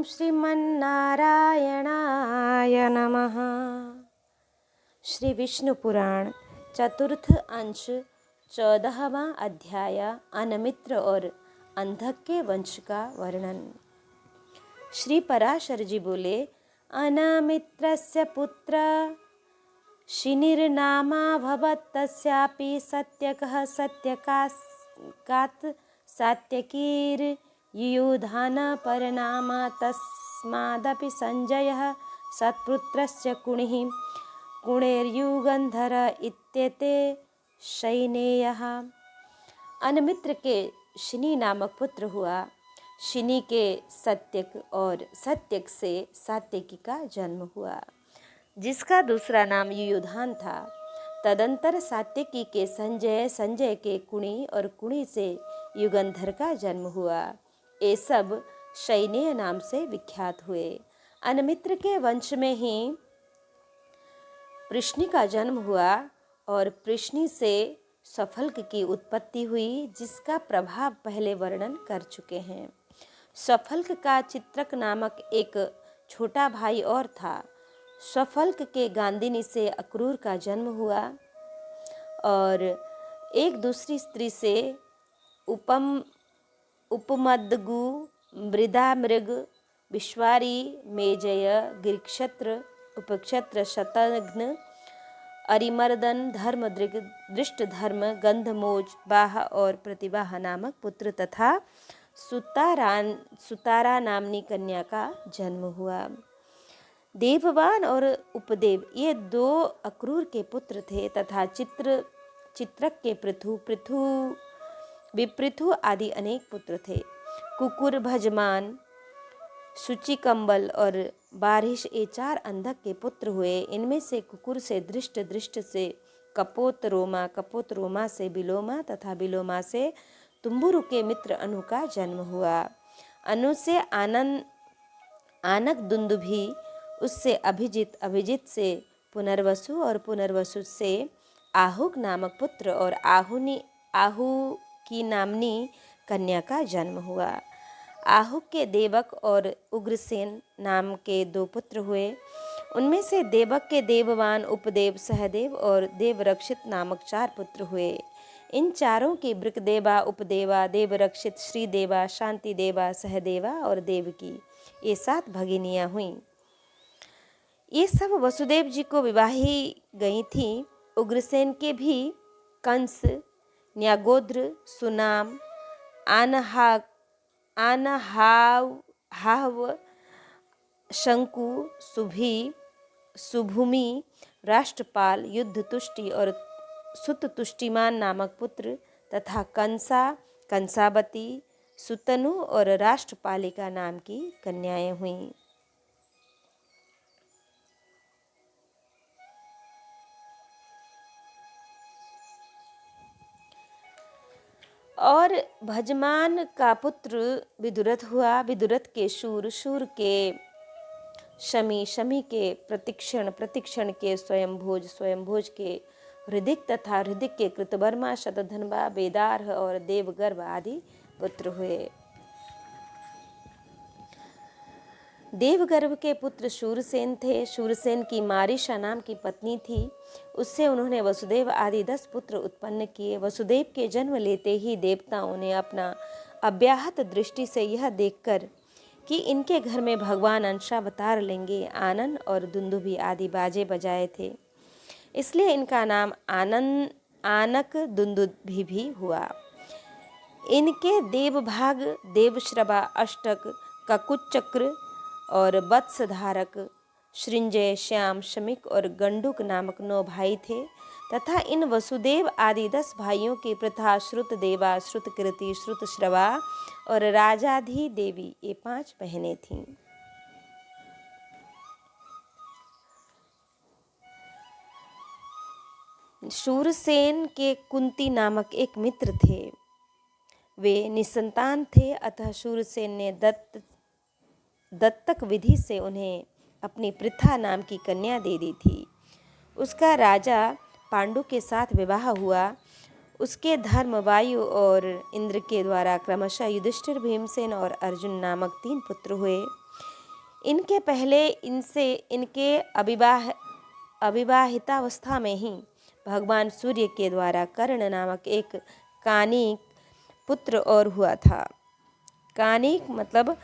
श्रीमन्नारायणाय नमः। श्री विष्णु पुराण चतुर्थ अंश 14वां अध्याय अनमित्र और अंधक के वंश का वर्णन। श्री पराशर जी बोले, अनमित्रस्य पुत्र शिनिर्नामाभवत् तस्यापि सत्यकः सत्यकात् सात्यकीर्युधान परनामा तस्मादपि संजयः सत्पुत्रस्य कुणिः कुणेर्युगंधर इत्येते शैनेयः। अनमित्र के शिनि नामक पुत्र हुआ। शिनि के सत्यक और सत्यक से सात्यकी का जन्म हुआ, जिसका दूसरा नाम युयुधान था। तदंतर सात्यकी के संजय, संजय के कुणी और कुणी से युगंधर का जन्म हुआ। ये सब शैनेय नाम से विख्यात हुए। अनमित्र के वंश में ही पृश्नि का जन्म हुआ और पृश्नि से सफल्क की उत्पत्ति हुई, जिसका प्रभाव पहले वर्णन कर चुके हैं। सफल्क का चित्रक नामक एक छोटा भाई और था। सफल्क के गांदिनी से अक्रूर का जन्म हुआ और एक दूसरी स्त्री से उपमदगु, मृदामृग, विश्वारी, मेजय, गिरिक्षत्र, उपक्षत्र, शतघ्न, अरिमर्दन, धर्मदृग, दृष्टधर्म, गंधमोज, बाह और प्रतिबाह नामक पुत्र तथा सुतारा नामनी कन्या का जन्म हुआ। देववान और उपदेव ये दो अक्रूर के पुत्र थे तथा चित्रक के पृथु, विपृथु आदि अनेक पुत्र थे। कुकुर, भजमान, शुचिकंबल और बारिश ये 4 अंधक के पुत्र हुए। इनमें से कुकुर से दृष्ट, दृष्ट से कपोत रोमा, कपोत रोमा से बिलोमा तथा बिलोमा से तुम्बुरु के मित्र अनु का जन्म हुआ। अनु से आनक दुंदुभी, उससे अभिजित, अभिजित से पुनर्वसु और पुनर्वसु से आहुक नामक पुत्र और आहु की नामनी कन्या का जन्म हुआ। आहुक के देवक और उग्रसेन नाम के 2 पुत्र हुए। उनमें से देवक के देववान, उपदेव, सहदेव और देवरक्षित नामक 4 पुत्र हुए। इन चारों की बृकदेवा, उपदेवा, देवरक्षित, श्रीदेवा, शांतिदेवा, सहदेवा और देवकी ये 7 भगिनियाँ हुईं। ये सब वसुदेव जी को विवाही गई थीं। उग्रसेन के भी कंस, न्यागोद्र, सुनाम, आनहाव, शंकु, सुभूमि, राष्ट्रपाल, युद्ध तुष्टि और सुत तुष्टिमान नामक पुत्र तथा कंसा, कंसावती, सुतनु और राष्ट्रपालिका नाम की कन्याएं हुईं। और भजमान का पुत्र विदुरथ हुआ। विदुरथ के शूर, शूर के शमी, शमी के प्रतिक्षण, प्रतिक्षण के स्वयंभोज, स्वयंभोज के हृदिक तथा हृदिक के कृतवर्मा, शतधन्वा, वेदार्ह और देवगर्भ आदि पुत्र हुए। देवगर्भ के पुत्र शूरसेन थे। शूरसेन की मारिशा नाम की पत्नी थी। उससे उन्होंने वसुदेव आदि 10 पुत्र उत्पन्न किए। वसुदेव के जन्म लेते ही देवताओं ने अपना अव्याहत दृष्टि से यह देखकर कि इनके घर में भगवान अंशावतार लेंगे, आनन और दुंदुभि आदि बाजे बजाए थे। इसलिए इनका नाम आनक दुंदुभि भी हुआ। इनके देवभाग, देवश्रवा, अष्टक, ककुचक्र और वत्सधारक, श्रृंजय, श्याम, शमिक और गंडुक नामक 9 भाई थे तथा इन वसुदेव आदि 10 भाइयों की प्रथा श्रुत देवा, श्रुत कीर्ति, श्रुत श्रवा और राजाधी देवी ये 5 बहनें थीं। शूरसेन के कुंती नामक एक मित्र थे। वे निसंतान थे, अतः शूरसेन ने दत्तक विधि से उन्हें अपनी पृथा नाम की कन्या दे दी थी। उसका राजा पांडु के साथ विवाह हुआ। उसके धर्म, वायु और इंद्र के द्वारा क्रमशः युधिष्ठिर, भीमसेन और अर्जुन नामक 3 पुत्र हुए। इनके पहले इनसे इनके अविवाहितावस्था में ही भगवान सूर्य के द्वारा कर्ण नामक एक कानिक पुत्र और हुआ था। कानिक मतलब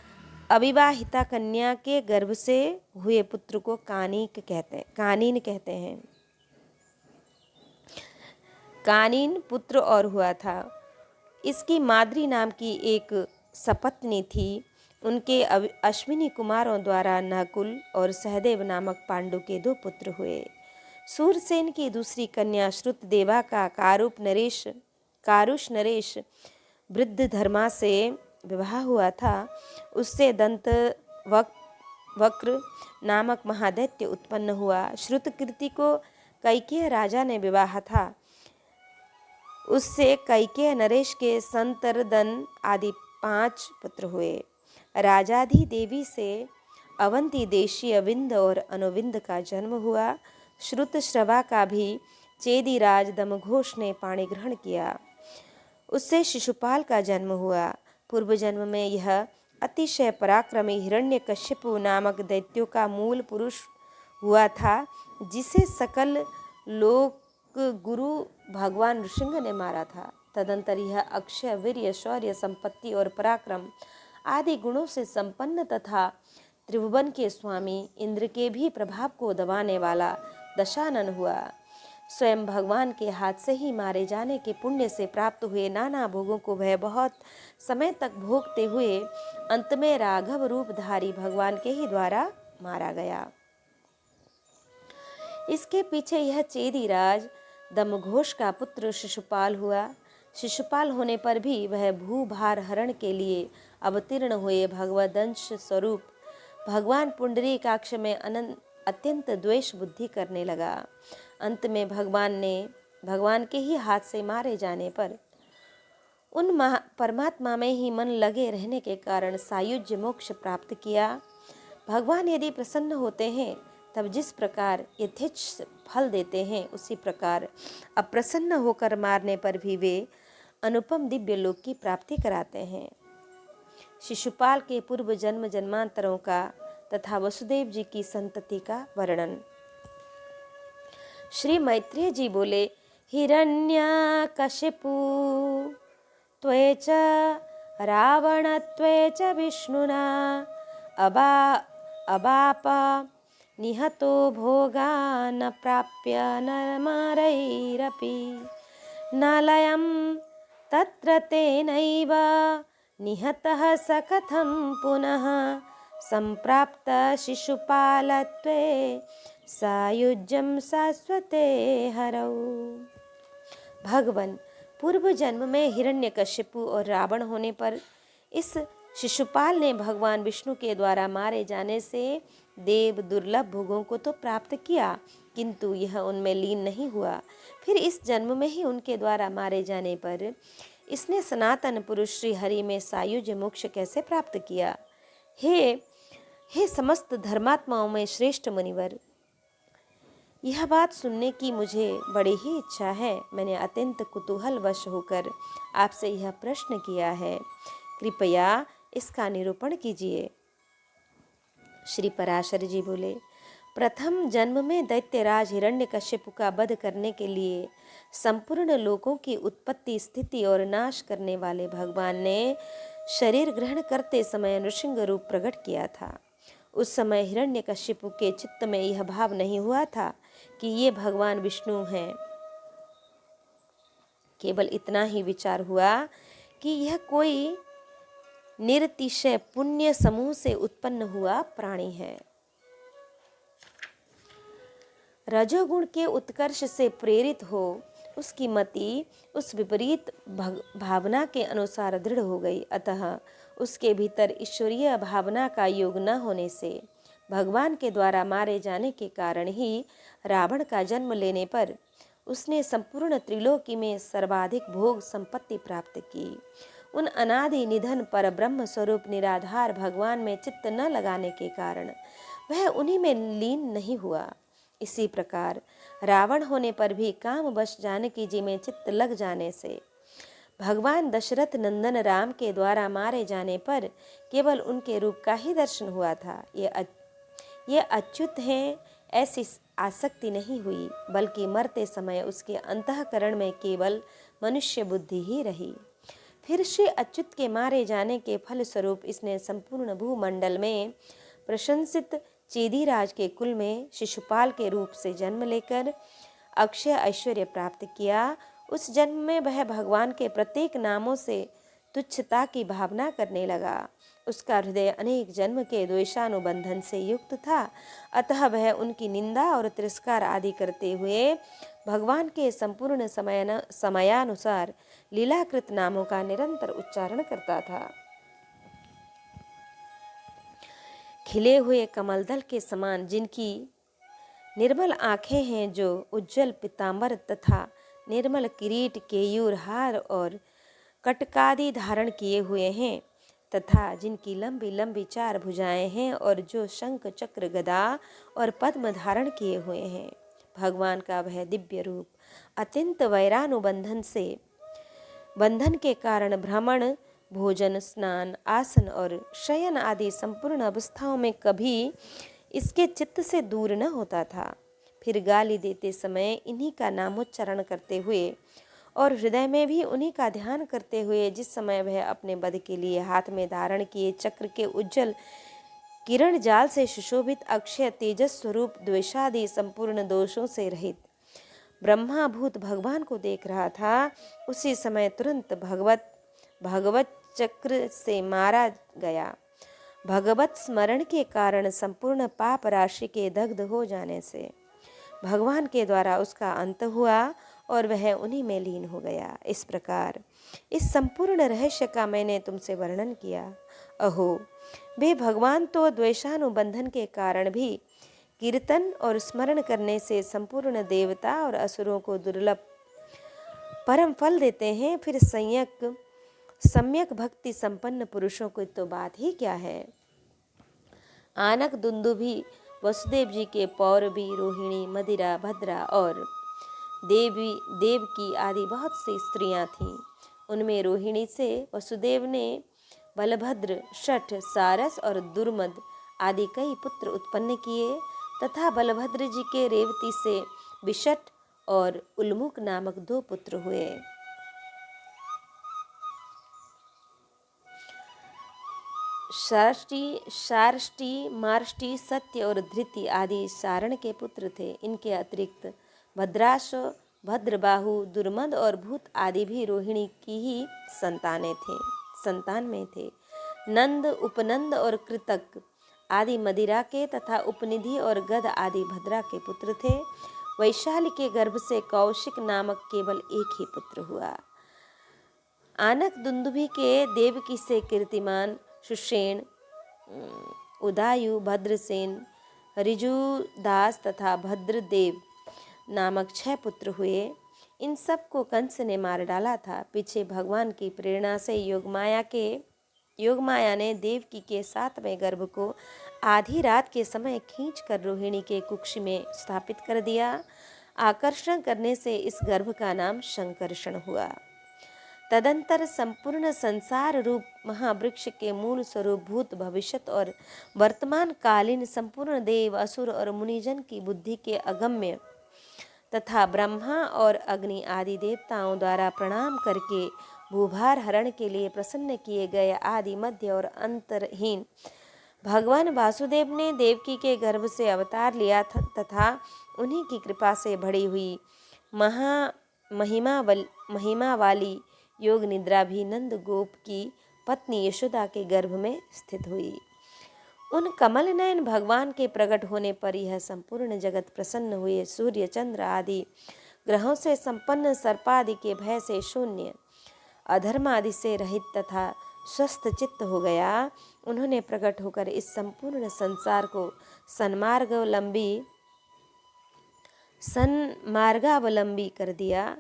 अविवाहिता कन्या के गर्भ से हुए पुत्र को कानीन कहते हैं। कानीन पुत्र और हुआ था। इसकी माद्री नाम की एक सपत्नी थी। उनके अश्विनी कुमारों द्वारा नकुल और सहदेव नामक पांडु के 2 पुत्र हुए। सूरसेन की दूसरी कन्या श्रुतदेवा का कारुष नरेश वृद्ध धर्मा से विवाह हुआ था। उससे दंत वक्र नामक महादैत्य उत्पन्न हुआ। श्रुतकीर्ति को कैकेय राजा ने विवाह था। उससे कैकेय नरेश के संतरदन आदि 5 पुत्र हुए। राजाधि देवी से अवंती देशीय विंद और अनुविंद का जन्म हुआ। श्रुतश्रवा का भी चेदीराज दमघोष ने पाणी ग्रहण किया। उससे शिशुपाल का जन्म हुआ। पूर्व जन्म में यह अतिशय पराक्रमी हिरण्यकश्यपु नामक दैत्यों का मूल पुरुष हुआ था, जिसे सकल लोक गुरु भगवान नृसिंह ने मारा था। तदंतर यह अक्षय वीर्य शौर्य संपत्ति और पराक्रम आदि गुणों से संपन्न तथा त्रिभुवन के स्वामी इंद्र के भी प्रभाव को दबाने वाला दशानन हुआ। स्वयं भगवान के हाथ से ही मारे जाने के पुण्य से प्राप्त हुए नाना भोगों को वह बहुत समय तक भोगते हुए अंत में राघव रूपधारी भगवान के ही द्वारा मारा गया। इसके पीछे यह चेदीराज दमघोष का पुत्र शिशुपाल हुआ। शिशुपाल होने पर भी वह भूभार हरण के लिए अवतीर्ण हुए भगवदंश स्वरूप भगवान पुंडरीकाक्ष में अत्यंत द्वेष बुद्धि करने लगा। अंत में भगवान के ही हाथ से मारे जाने पर उन परमात्मा में ही मन लगे रहने के कारण सायुज्य मोक्ष प्राप्त किया। भगवान यदि प्रसन्न होते हैं तब जिस प्रकार यथेच्छ फल देते हैं, उसी प्रकार अप्रसन्न होकर मारने पर भी वे अनुपम दिव्य लोक की प्राप्ति कराते हैं। शिशुपाल के पूर्व जन्म जन्मांतरों का तथा वसुदेव जी की संतति का वर्णन। श्री मैत्रेय जी बोले, हिरण्यकशिपु त्वे च रावण त्वे च विष्णुना अबाप निहतो भोगान् प्राप्य नरमारैरपि न लयं तत्र तेनैव निहतः स कथं पुनः संप्राप्त शिशुपालत्वे सायुज्यं शाश्वते हरौ। भगवान पूर्व जन्म में हिरण्यकशिपु और रावण होने पर इस शिशुपाल ने भगवान विष्णु के द्वारा मारे जाने से देव दुर्लभ भोगों को तो प्राप्त किया, किंतु यह उनमें लीन नहीं हुआ। फिर इस जन्म में ही उनके द्वारा मारे जाने पर इसने सनातन पुरुष श्री हरि में सायुज्य मोक्ष कैसे प्राप्त किया। हे समस्त धर्मात्माओं में श्रेष्ठ मुनिवर, यह बात सुनने की मुझे बड़ी ही इच्छा है। मैंने अत्यंत कुतूहल वश होकर आपसे यह प्रश्न किया है, कृपया इसका निरूपण कीजिए। श्री पराशर जी बोले, प्रथम जन्म में दैत्यराज हिरण्यकश्यप का वध करने के लिए संपूर्ण लोकों की उत्पत्ति स्थिति और नाश करने वाले भगवान ने शरीर ग्रहण करते समय नृसिंह रूप प्रकट किया था। उस समय हिरण्यकश्यप के चित्त में यह भाव नहीं हुआ था कि ये भगवान विष्णु हैं। केवल इतना ही विचार हुआ कि यह कोई निरतिशय पुण्य समूह से उत्पन्न हुआ प्राणी है। रजोगुण के उत्कर्ष से प्रेरित हो उसकी मति उस विपरीत भावना के अनुसार दृढ़ हो गई। अतः उसके भीतर ईश्वरीय भावना का योग न होने से भगवान के द्वारा मारे जाने के कारण ही रावण का जन्म लेने पर उसने संपूर्ण त्रिलोकी में सर्वाधिक भोग संपत्ति प्राप्त की। उन अनादि निधन पर ब्रह्म स्वरूप निराधार भगवान में चित्त न लगाने के कारण वह उन्हीं में लीन नहीं हुआ। इसी प्रकार रावण होने पर भी कामवश जानकी जी में चित्त लग जाने से भगवान दशरथ नंदन राम के द्वारा मारे जाने पर केवल उनके रूप का ही दर्शन हुआ था। ये अच्युत हैं ऐसी आसक्ति नहीं हुई, बल्कि मरते समय उसके अंतःकरण में केवल मनुष्य बुद्धि ही रही। फिर श्री अच्युत के मारे जाने के फलस्वरूप इसने संपूर्ण भूमंडल में प्रशंसित चेदीराज के कुल में शिशुपाल के रूप से जन्म लेकर अक्षय ऐश्वर्य प्राप्त किया। उस जन्म में वह भगवान के प्रत्येक नामों से तुच्छता की भावना करने लगा। उसका हृदय अनेक जन्म के द्वेषानुबंधन से युक्त था, अतः वह उनकी निंदा और तिरस्कार आदि करते हुए भगवान के संपूर्ण समयानुसार लीलाकृत नामों का निरंतर उच्चारण करता था। खिले हुए कमलदल के समान जिनकी निर्मल आंखें हैं, जो उज्जवल पीतांबर तथा निर्मल किरीट, केयूर हार और कटकादि धारण किए हुए हैं, तथा जिनकी लंबी लंबी 4 भुजाएं हैं और जो शंख चक्र गदा और पद्म धारण किए हुए हैं। भगवान का वह दिव्य रूप अत्यंत बंधन के कारण भ्रमण, भोजन, स्नान, आसन और शयन आदि संपूर्ण अवस्थाओं में कभी इसके चित्त से दूर न होता था। फिर गाली देते समय इन्हीं का नामोच्चारण करते हुए और हृदय में भी उन्हीं का ध्यान करते हुए जिस समय वह अपने वध के लिए हाथ में धारण किए चक्र के उज्जवल किरण जाल से सुशोभित अक्षय तेजस स्वरूप द्वेषादि संपूर्ण दोषों से रहित ब्रह्माभूत भगवान को देख रहा था, उसी समय तुरंत भगवत चक्र से मारा गया। भगवत स्मरण के कारण संपूर्ण पाप राशि के दग्ध हो जाने से भगवान के द्वारा उसका अंत हुआ और वह उन्हीं में लीन हो गया। इस प्रकार इस संपूर्ण रहस्य का मैंने तुमसे वर्णन किया। अहो, वे भगवान तो द्वेषानुबंधन के कारण भी कीर्तन और स्मरण करने से संपूर्ण देवता और असुरों को दुर्लभ परम फल देते हैं, फिर सम्यक भक्ति संपन्न पुरुषों की तो बात ही क्या है। आनक, दुंदुभि, वसुदेव जी के पौरवी, रोहिणी, मदिरा, भद्रा और देवकी आदि बहुत सी स्त्रियां थीं। उनमें रोहिणी से वसुदेव ने बलभद्र, शठ, सारस और दुर्मद आदि कई पुत्र उत्पन्न किए तथा बलभद्र जी के रेवती से विशट और उल्मुक नामक 2 पुत्र हुए। शार्ष्टी, मार्ष्टी, सत्य और धृति आदि सारण के पुत्र थे। इनके अतिरिक्त भद्राश, भद्रबाहु, दुर्मद और भूत आदि भी रोहिणी की ही संतान में थे। नंद, उपनंद और कृतक आदि मदिरा के तथा उपनिधि और गद आदि भद्रा के पुत्र थे। वैशाली के गर्भ से कौशिक नामक केवल एक ही पुत्र हुआ। आनक दुंदुभि के देवकी से कीर्तिमान, सुषेण, उदायु, भद्रसेन, ऋजुदास तथा भद्रदेव नामक 6 पुत्र हुए। इन सब को कंस ने मार डाला था। पीछे भगवान की प्रेरणा से योगमाया ने देवकी के 7वें गर्भ को आधी रात के समय खींचकर रोहिणी के कुक्ष में स्थापित कर दिया। आकर्षण करने से इस गर्भ का नाम शंकर्षण हुआ। तदंतर संपूर्ण संसार रूप महावृक्ष के मूल स्वरूप भूत, भविष्यत और वर्तमान कालीन संपूर्ण देव, असुर और मुनिजन की बुद्धि के अगम्य तथा ब्रह्मा और अग्नि आदि देवताओं द्वारा प्रणाम करके भूभार हरण के लिए प्रसन्न किए गए आदि, मध्य और अंतरहीन भगवान वासुदेव ने देवकी के गर्भ से अवतार लिया तथा उन्हीं की कृपा से बढ़ी हुई महिमा वाली योग निद्रा भी नंद गोप की पत्नी यशोदा के गर्भ में स्थित हुई। उन कमल नयन भगवान के प्रकट होने पर यह संपूर्ण जगत प्रसन्न हुए। सूर्य, चंद्र आदि ग्रहों से संपन्न, सर्पादि के भय से शून्य, अधर्म आदि से रहित तथा स्वस्थ चित्त हो गया। उन्होंने प्रकट होकर इस संपूर्ण संसार को सन्मार्गावलंबी कर दिया।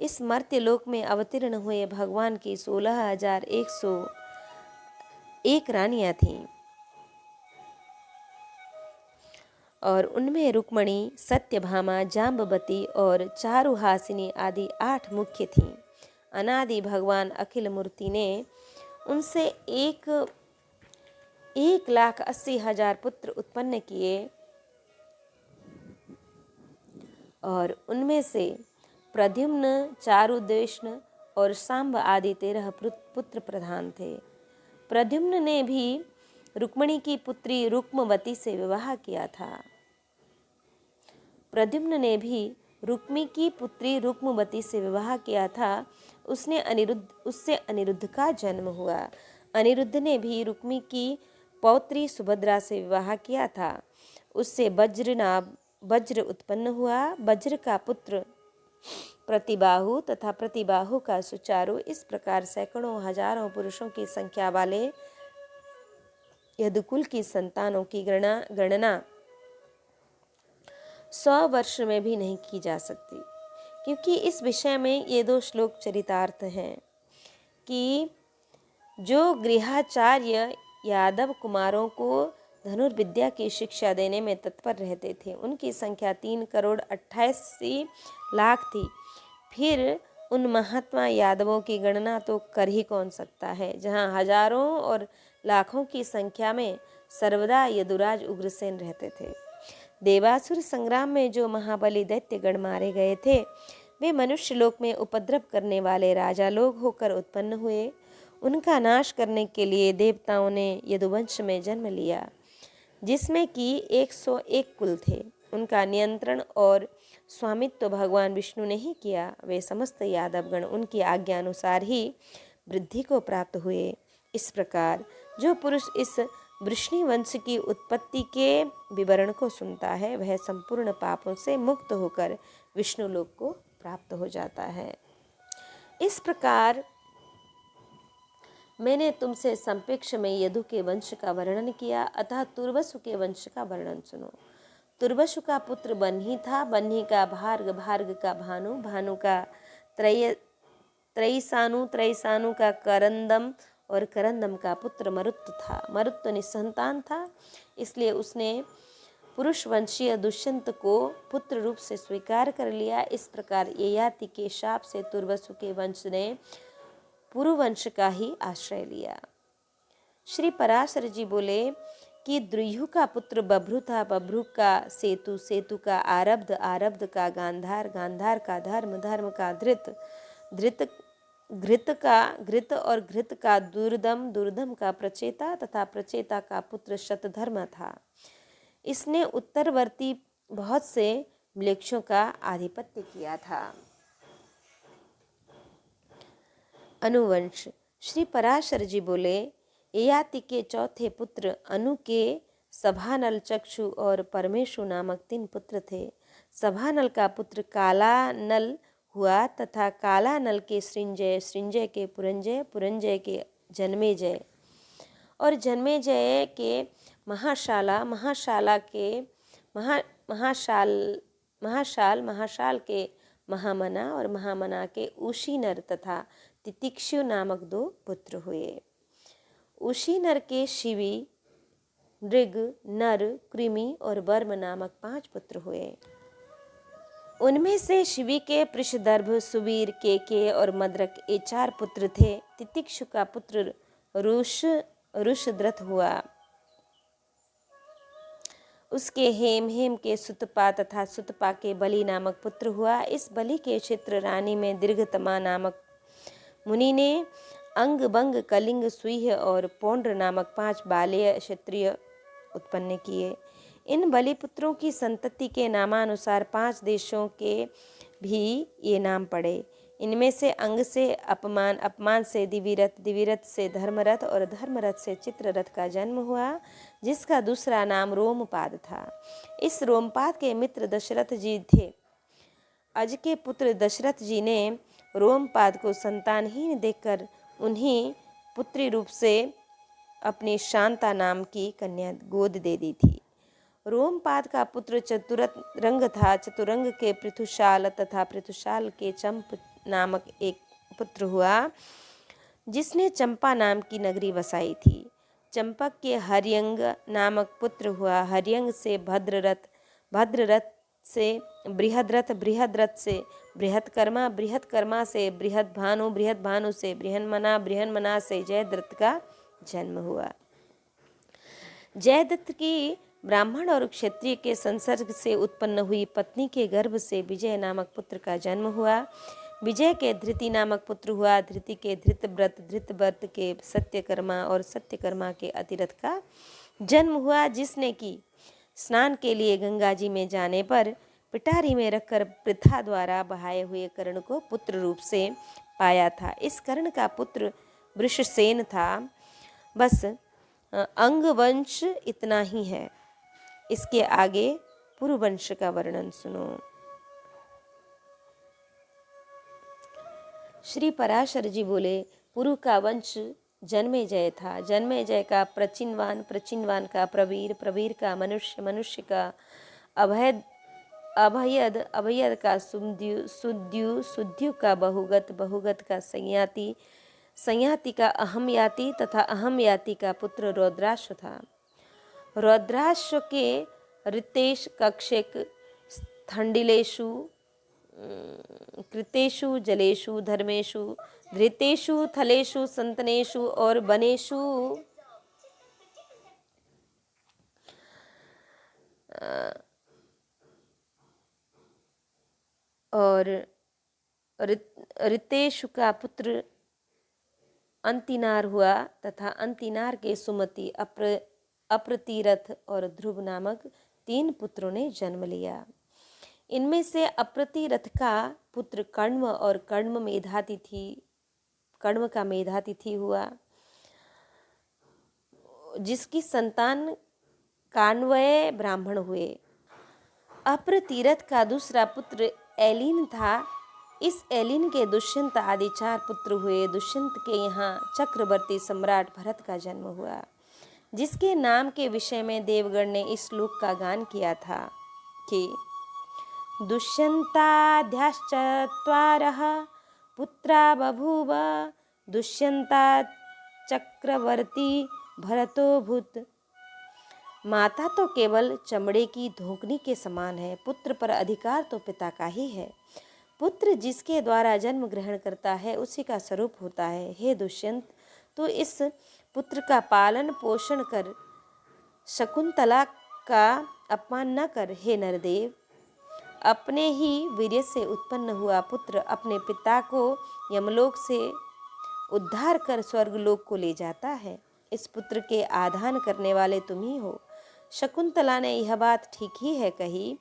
इस मर्त्यलोक में अवतीर्ण हुए भगवान की 16,101 रानियां थीं और उनमें रुक्मणी, सत्यभामा, जाम्बवती और चारुहासिनी आदि 8 मुख्य थीं। अनादि भगवान अखिल मूर्ति ने उनसे 1,80,000 पुत्र उत्पन्न किए और उनमें से प्रद्युम्न, चारुदेष्ण और सांब आदि 13 पुत्र प्रधान थे। प्रद्युम्न ने भी रुक्मिणी की पुत्री रुक्मवती से विवाह किया था। प्रद्युम्न ने भी रुक्मी की पुत्री रुक्मवती से विवाह किया था। उससे अनिरुद्ध का जन्म हुआ। अनिरुद्ध ने भी रुक्मी की पौत्री सुभद्रा से विवाह किया था। उससे वज्र उत्पन्न हुआ। वज्र का पुत्र प्रतिबाहु तथा प्रतिबाहु का सुचारु, इस प्रकार सैकड़ों हजारों पुरुषों की संख्या वाले यदुकुल की संतानों की गणना 100 वर्ष में भी नहीं की जा सकती, क्योंकि इस विषय में ये 2 श्लोक चरितार्थ हैं कि जो गृहाचार्य यादव कुमारों को धनुर्विद्या की शिक्षा देने में तत्पर रहते थे, उनकी संख्या 3,88,00,000 थी। फिर उन महात्मा यादवों की गणना तो कर ही कौन सकता है, जहाँ हजारों और लाखों की संख्या में सर्वदा यदुराज उग्रसेन रहते थे। देवासुर संग्राम में जो महाबली दैत्यगण मारे गए थे, वे मनुष्य लोक में उपद्रव करने वाले राजा लोग होकर उत्पन्न हुए। उनका नाश करने के लिए देवताओं ने यदुवंश में जन्म लिया, जिसमें कि 101 कुल थे। उनका नियंत्रण और स्वामित्व भगवान विष्णु ने ही किया। वे समस्त यादवगण उनकी आज्ञा अनुसार ही वृद्धि को प्राप्त हुए। इस प्रकार जो पुरुष इस वृष्णि वंश की उत्पत्ति के विवरण को सुनता है, वह संपूर्ण पापों से मुक्त होकर विष्णु लोक को प्राप्त हो जाता है। इस प्रकार मैंने तुमसे संपेक्ष में यदु के वंश का वर्णन किया, अतः तुर्वसु के वंश का वर्णन सुनो। तुर्वसु का पुत्र बन्ही था, बन्ही का भार्ग, भार्ग का भानु, भानु का त्रयिसानु, त्रयिसानु का करंदम और करंदम का पुत्र मरुत था। मरुत निसंतान था, इसलिए उसने पुरुष वंशीय दुष्यंत को पुत्र रूप से स्वीकार कर लिया। इस प्रकार ययाति के शाप से तुर्वसु के वंश ने पुरुवंश का ही आश्रय लिया। श्री पराशर जी बोले कि द्रुयु का पुत्र बभ्रु था, बभ्रु का सेतु, सेतु का आरब्ध, आरब्ध का गांधार, गांधार का धर्म, धर्म का धृत, घृत और घृत का दुर्दम, दुर्दम का प्रचेता तथा प्रचेता का पुत्र शतधर्म था। इसने उत्तरवर्ती बहुत से म्लेच्छों का आधिपत्य किया था। अनुवंश। श्री पराशर जी बोले, ययाति के चौथे पुत्र अनु के सभानल, चक्षु और परमेशु नामक 3 पुत्र थे। सभानल का पुत्र कालानल हुआ तथा कालानल के सृंजय, सृंजय के पुरंजय, पुरंजय के जन्मेजय और जन्मेजय के महाशाला, महाशाला के महाशाल, महाशाल के महामना और महामना के उशीनर तथा तितिक्षु नामक 2 पुत्र हुए। उशीनर के शिवी, नृग, नर, कृमि और वर्म नामक 5 पुत्र हुए। उनमें से शिवी के पृषदर्भ, सुवीर, केके और मद्रक ये 4 पुत्र थे। तितिक्षु का पुत्र रुषद्रथ हुआ। उसके हेम, हेम के सुतपा तथा सुतपा के बलि नामक पुत्र हुआ। इस बलि के क्षेत्र रानी में दीर्घतमा नामक मुनि ने अंग, बंग, कलिंग, सुईह और पौंड्र नामक 5 बालेय क्षत्रिय उत्पन्न किए। इन बलिपुत्रों की संतति के नामानुसार 5 देशों के भी ये नाम पड़े। इनमें से अंग से अपमान, अपमान से दिविरथ, दिविरथ से धर्मरथ और धर्मरथ से चित्ररथ का जन्म हुआ, जिसका दूसरा नाम रोमपाद था। इस रोमपाद के मित्र दशरथ जी थे। अज के पुत्र दशरथ जी ने रोमपाद को संतानहीन देखकर उन्हीं पुत्री रूप से अपनी शांता नाम की कन्या गोद दे दी थी। रोमपाद का पुत्र चतुरंग था। चतुरंग के पृथुशाल तथा पृथुशाल के चंप नामक एक पुत्र हुआ, जिसने चंपा नाम की नगरी बसाई थी। चंपक के हर्यंग नामक पुत्र हुआ। हर्यंग से भद्ररथ, भद्ररथ से बृहद्रथ, बृहद्रथ से बृहत्कर्मा, बृहत्कर्मा से बृहद्भानु, बृहद्भानु से बृहन्मना, बृहन्मना से जयद्रथ का जन्म हुआ। जयदत्त की ब्राह्मण और क्षत्रिय के संसर्ग से उत्पन्न हुई पत्नी के गर्भ से विजय नामक पुत्र का जन्म हुआ। विजय के धृति नामक पुत्र हुआ। धृति के धृतव्रत, धृतव्रत के सत्यकर्मा और सत्यकर्मा के अतिरथ का जन्म हुआ, जिसने कि स्नान के लिए गंगा जी में जाने पर पिटारी में रखकर पृथा द्वारा बहाए हुए कर्ण को पुत्र रूप से पाया था। इस कर्ण का पुत्र वृषसेन था। बस अंगवंश इतना ही है। इसके आगे पुरुवंश का वर्णन सुनो। श्री पराशर जी बोले, पुरु का वंश जन्मेजय था। जन्मेजय का प्रचिनवान, प्रचिनवान का प्रवीर, प्रवीर का मनुष्य, मनुष्य का अभयद, अभयद, अभयद का सुद्यु, सुद्यु, सुद्यु का बहुगत, बहुगत का संयाति, संयाति का अहमयाति तथा अहमयाति का पुत्र रौद्राश्व था। रौद्राश्व के ऋतेश, कक्षक, स्थंडिलेषु, कृतेषु, जलेषु, धर्मेषु, धृतेषु, थलेषु, संतनेषु और वनेषु और ऋतेषु का पुत्र अंतिनार हुआ तथा अंतिनार के सुमति, अप्रतिरथ और ध्रुव नामक 3 पुत्रों ने जन्म लिया। इनमें से अप्रतिरथ का पुत्र कण्व और कण्व मेधातिथि, कण्व का मेधातिथि हुआ, जिसकी संतान कान्वय ब्राह्मण हुए। अप्रतिरथ का दूसरा पुत्र एलिन था। इस एलिन के दुष्यंत आदि 4 पुत्र हुए। दुष्यंत के यहाँ चक्रवर्ती सम्राट भरत का जन्म हुआ, जिसके नाम के विषय में देवगण ने इस श्लोक का गान किया था कि दुष्यन्ताद्याश्चत्वारः पुत्रा बभूव, दुष्यन्ता चक्रवर्ती भरतोऽभूत्। माता तो केवल चमड़े की धोकनी के समान है, पुत्र पर अधिकार तो पिता का ही है। पुत्र जिसके द्वारा जन्म ग्रहण करता है उसी का स्वरूप होता है। हे दुष्यंत, तो इस पुत्र का पालन पोषण कर शकुंतला का अपमान न कर। हे नरदेव, अपने ही वीर्य से उत्पन्न हुआ पुत्र अपने पिता को यमलोक से उद्धार कर स्वर्गलोक को ले जाता है। इस पुत्र के आधान करने वाले तुम ही हो। शकुंतला ने यह बात ठीक ही है कही।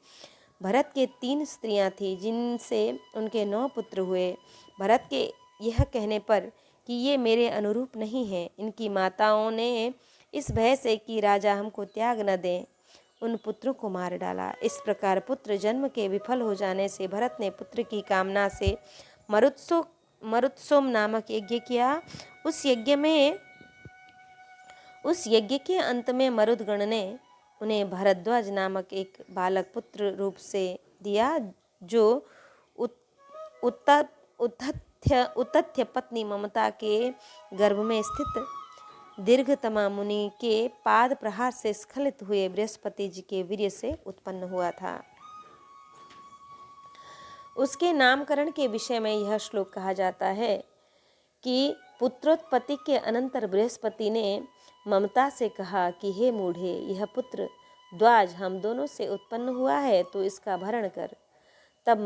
भरत के 3 स्त्रियां थीं, जिनसे उनके 9 पुत्र हुए। भरत के यह कहने पर कि ये मेरे अनुरूप नहीं हैं, इनकी माताओं ने इस भय से कि राजा हमको त्याग न दें, उन पुत्रों को मार डाला। इस प्रकार पुत्र जन्म के विफल हो जाने से भरत ने पुत्र की कामना से मरुत्सोम नामक यज्ञ किया। उस यज्ञ के अंत में मरुदगण ने उन्हें भरद्वाज नामक एक बालक पुत्र रूप से दिया, जो उतथ्य पत्नी ममता के गर्भ में स्थित दीर्घतमा मुनि के पाद प्रहार से स्खलित हुए बृहस्पति जी के वीर्य से उत्पन्न हुआ था। उसके नामकरण के विषय में यह श्लोक कहा जाता है कि पुत्रोत्पत्ति के अनंतर बृहस्पति ने ममता से कहा कि हे मूढ़े, यह पुत्र द्वाज हम दोनों से उत्पन्न हुआ है, तो इसका भरण कर। तब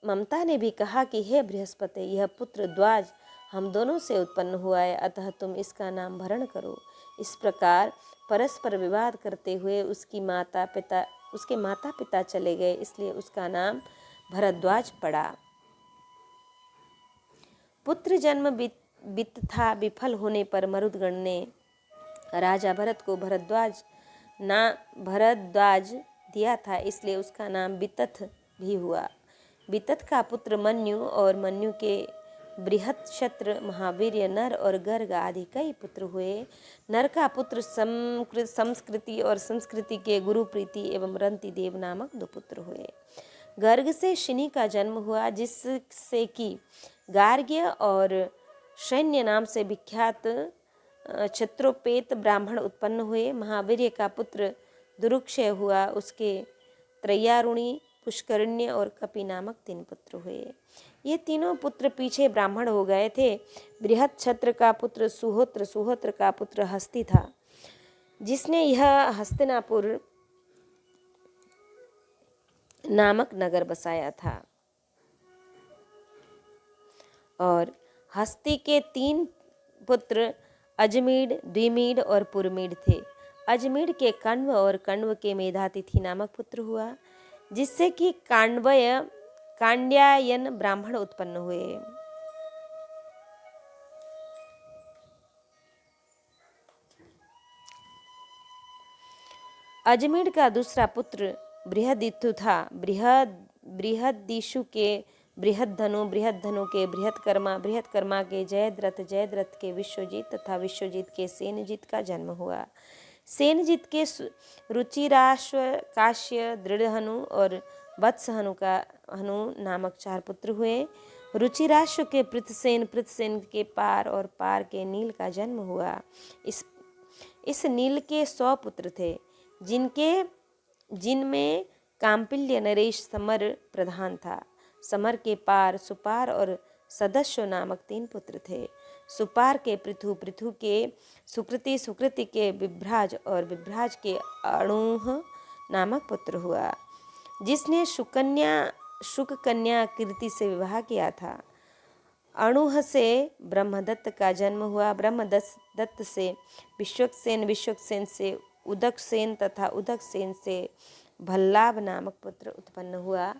ममता ने भी कहा कि हे बृहस्पति, यह पुत्र द्वाज हम दोनों से उत्पन्न हुआ है, अतः तुम इसका नाम भरण करो। इस प्रकार परस्पर विवाद करते हुए उसके माता पिता चले गए, इसलिए उसका नाम भरद्वाज पड़ा। पुत्र जन्म बितथा विफल होने पर मरुदगण ने राजा भरत को भरद्वाज दिया था, इसलिए उसका नाम बितथ भी हुआ। बितथ का पुत्र मन्यु और मन्यु के बृहत्क्षत्र, महावीर्य, नर और गर्ग आदि कई पुत्र हुए। नर का पुत्र संस्कृति और संस्कृति के गुरु प्रीति एवं रंति देव नामक 2 पुत्र हुए। गर्ग से शिनी का जन्म हुआ, जिससे कि गार्ग्य और सैन्य नाम से विख्यात क्षत्रोपेत ब्राह्मण उत्पन्न हुए। महावीर्य का पुत्र दुरुक्षय हुआ। उसके त्रयारुणी, पुष्करण्य और कपि नामक 3 पुत्र हुए। ये तीनों पुत्र पीछे ब्राह्मण हो गए थे। बृहत्छत्र का पुत्र सुहोत्र, सुहोत्र का पुत्र हस्ती था, जिसने यह हस्तिनापुर नामक नगर बसाया था। और हस्ती के 3 पुत्र अजमीड, द्विमीड और पुरमीड थे। अजमीड के कण्व और कण्व के मेधातिथि नामक पुत्र हुआ, जिससे कि कांड्यायन ब्राह्मण उत्पन्न हुए। अजमीड का दूसरा पुत्र बृहदिथु था। बृहदिशु के बृहद्धनु, बृहद्धनु के बृहत्कर्मा, बृहत्कर्मा के जयद्रथ, जयद्रथ के विश्वजीत तथा विश्वजीत के सेनजीत का जन्म हुआ। सेनजीत के रुचिराश्व, काश्य, दृढ़हनु और वत्सहनु का हनु नामक 4 पुत्र हुए। रुचिराश्व के पृथसेन, पृथसेन के पार और पार के नील का जन्म हुआ। इस नील के 100 पुत्र थे, जिनमें काम्पिल्य, नरेश, समर प्रधान था। समर के पार, सुपार और सदस्यो नामक 3 पुत्र थे। सुपार के पृथु, पृथु के सुकृति, सुकृति के विभ्राज और विभ्राज के अणुह नामक पुत्र हुआ, जिसने शुक कन्या कीर्ति से विवाह किया था। अणुह से ब्रह्मदत्त का जन्म हुआ। ब्रह्मदत्त से विश्वक्सेन, विश्वक्सेन से उदकसेन तथा उदकसेन से भल्लाभ नामक पुत्र उत्पन्न हुआ।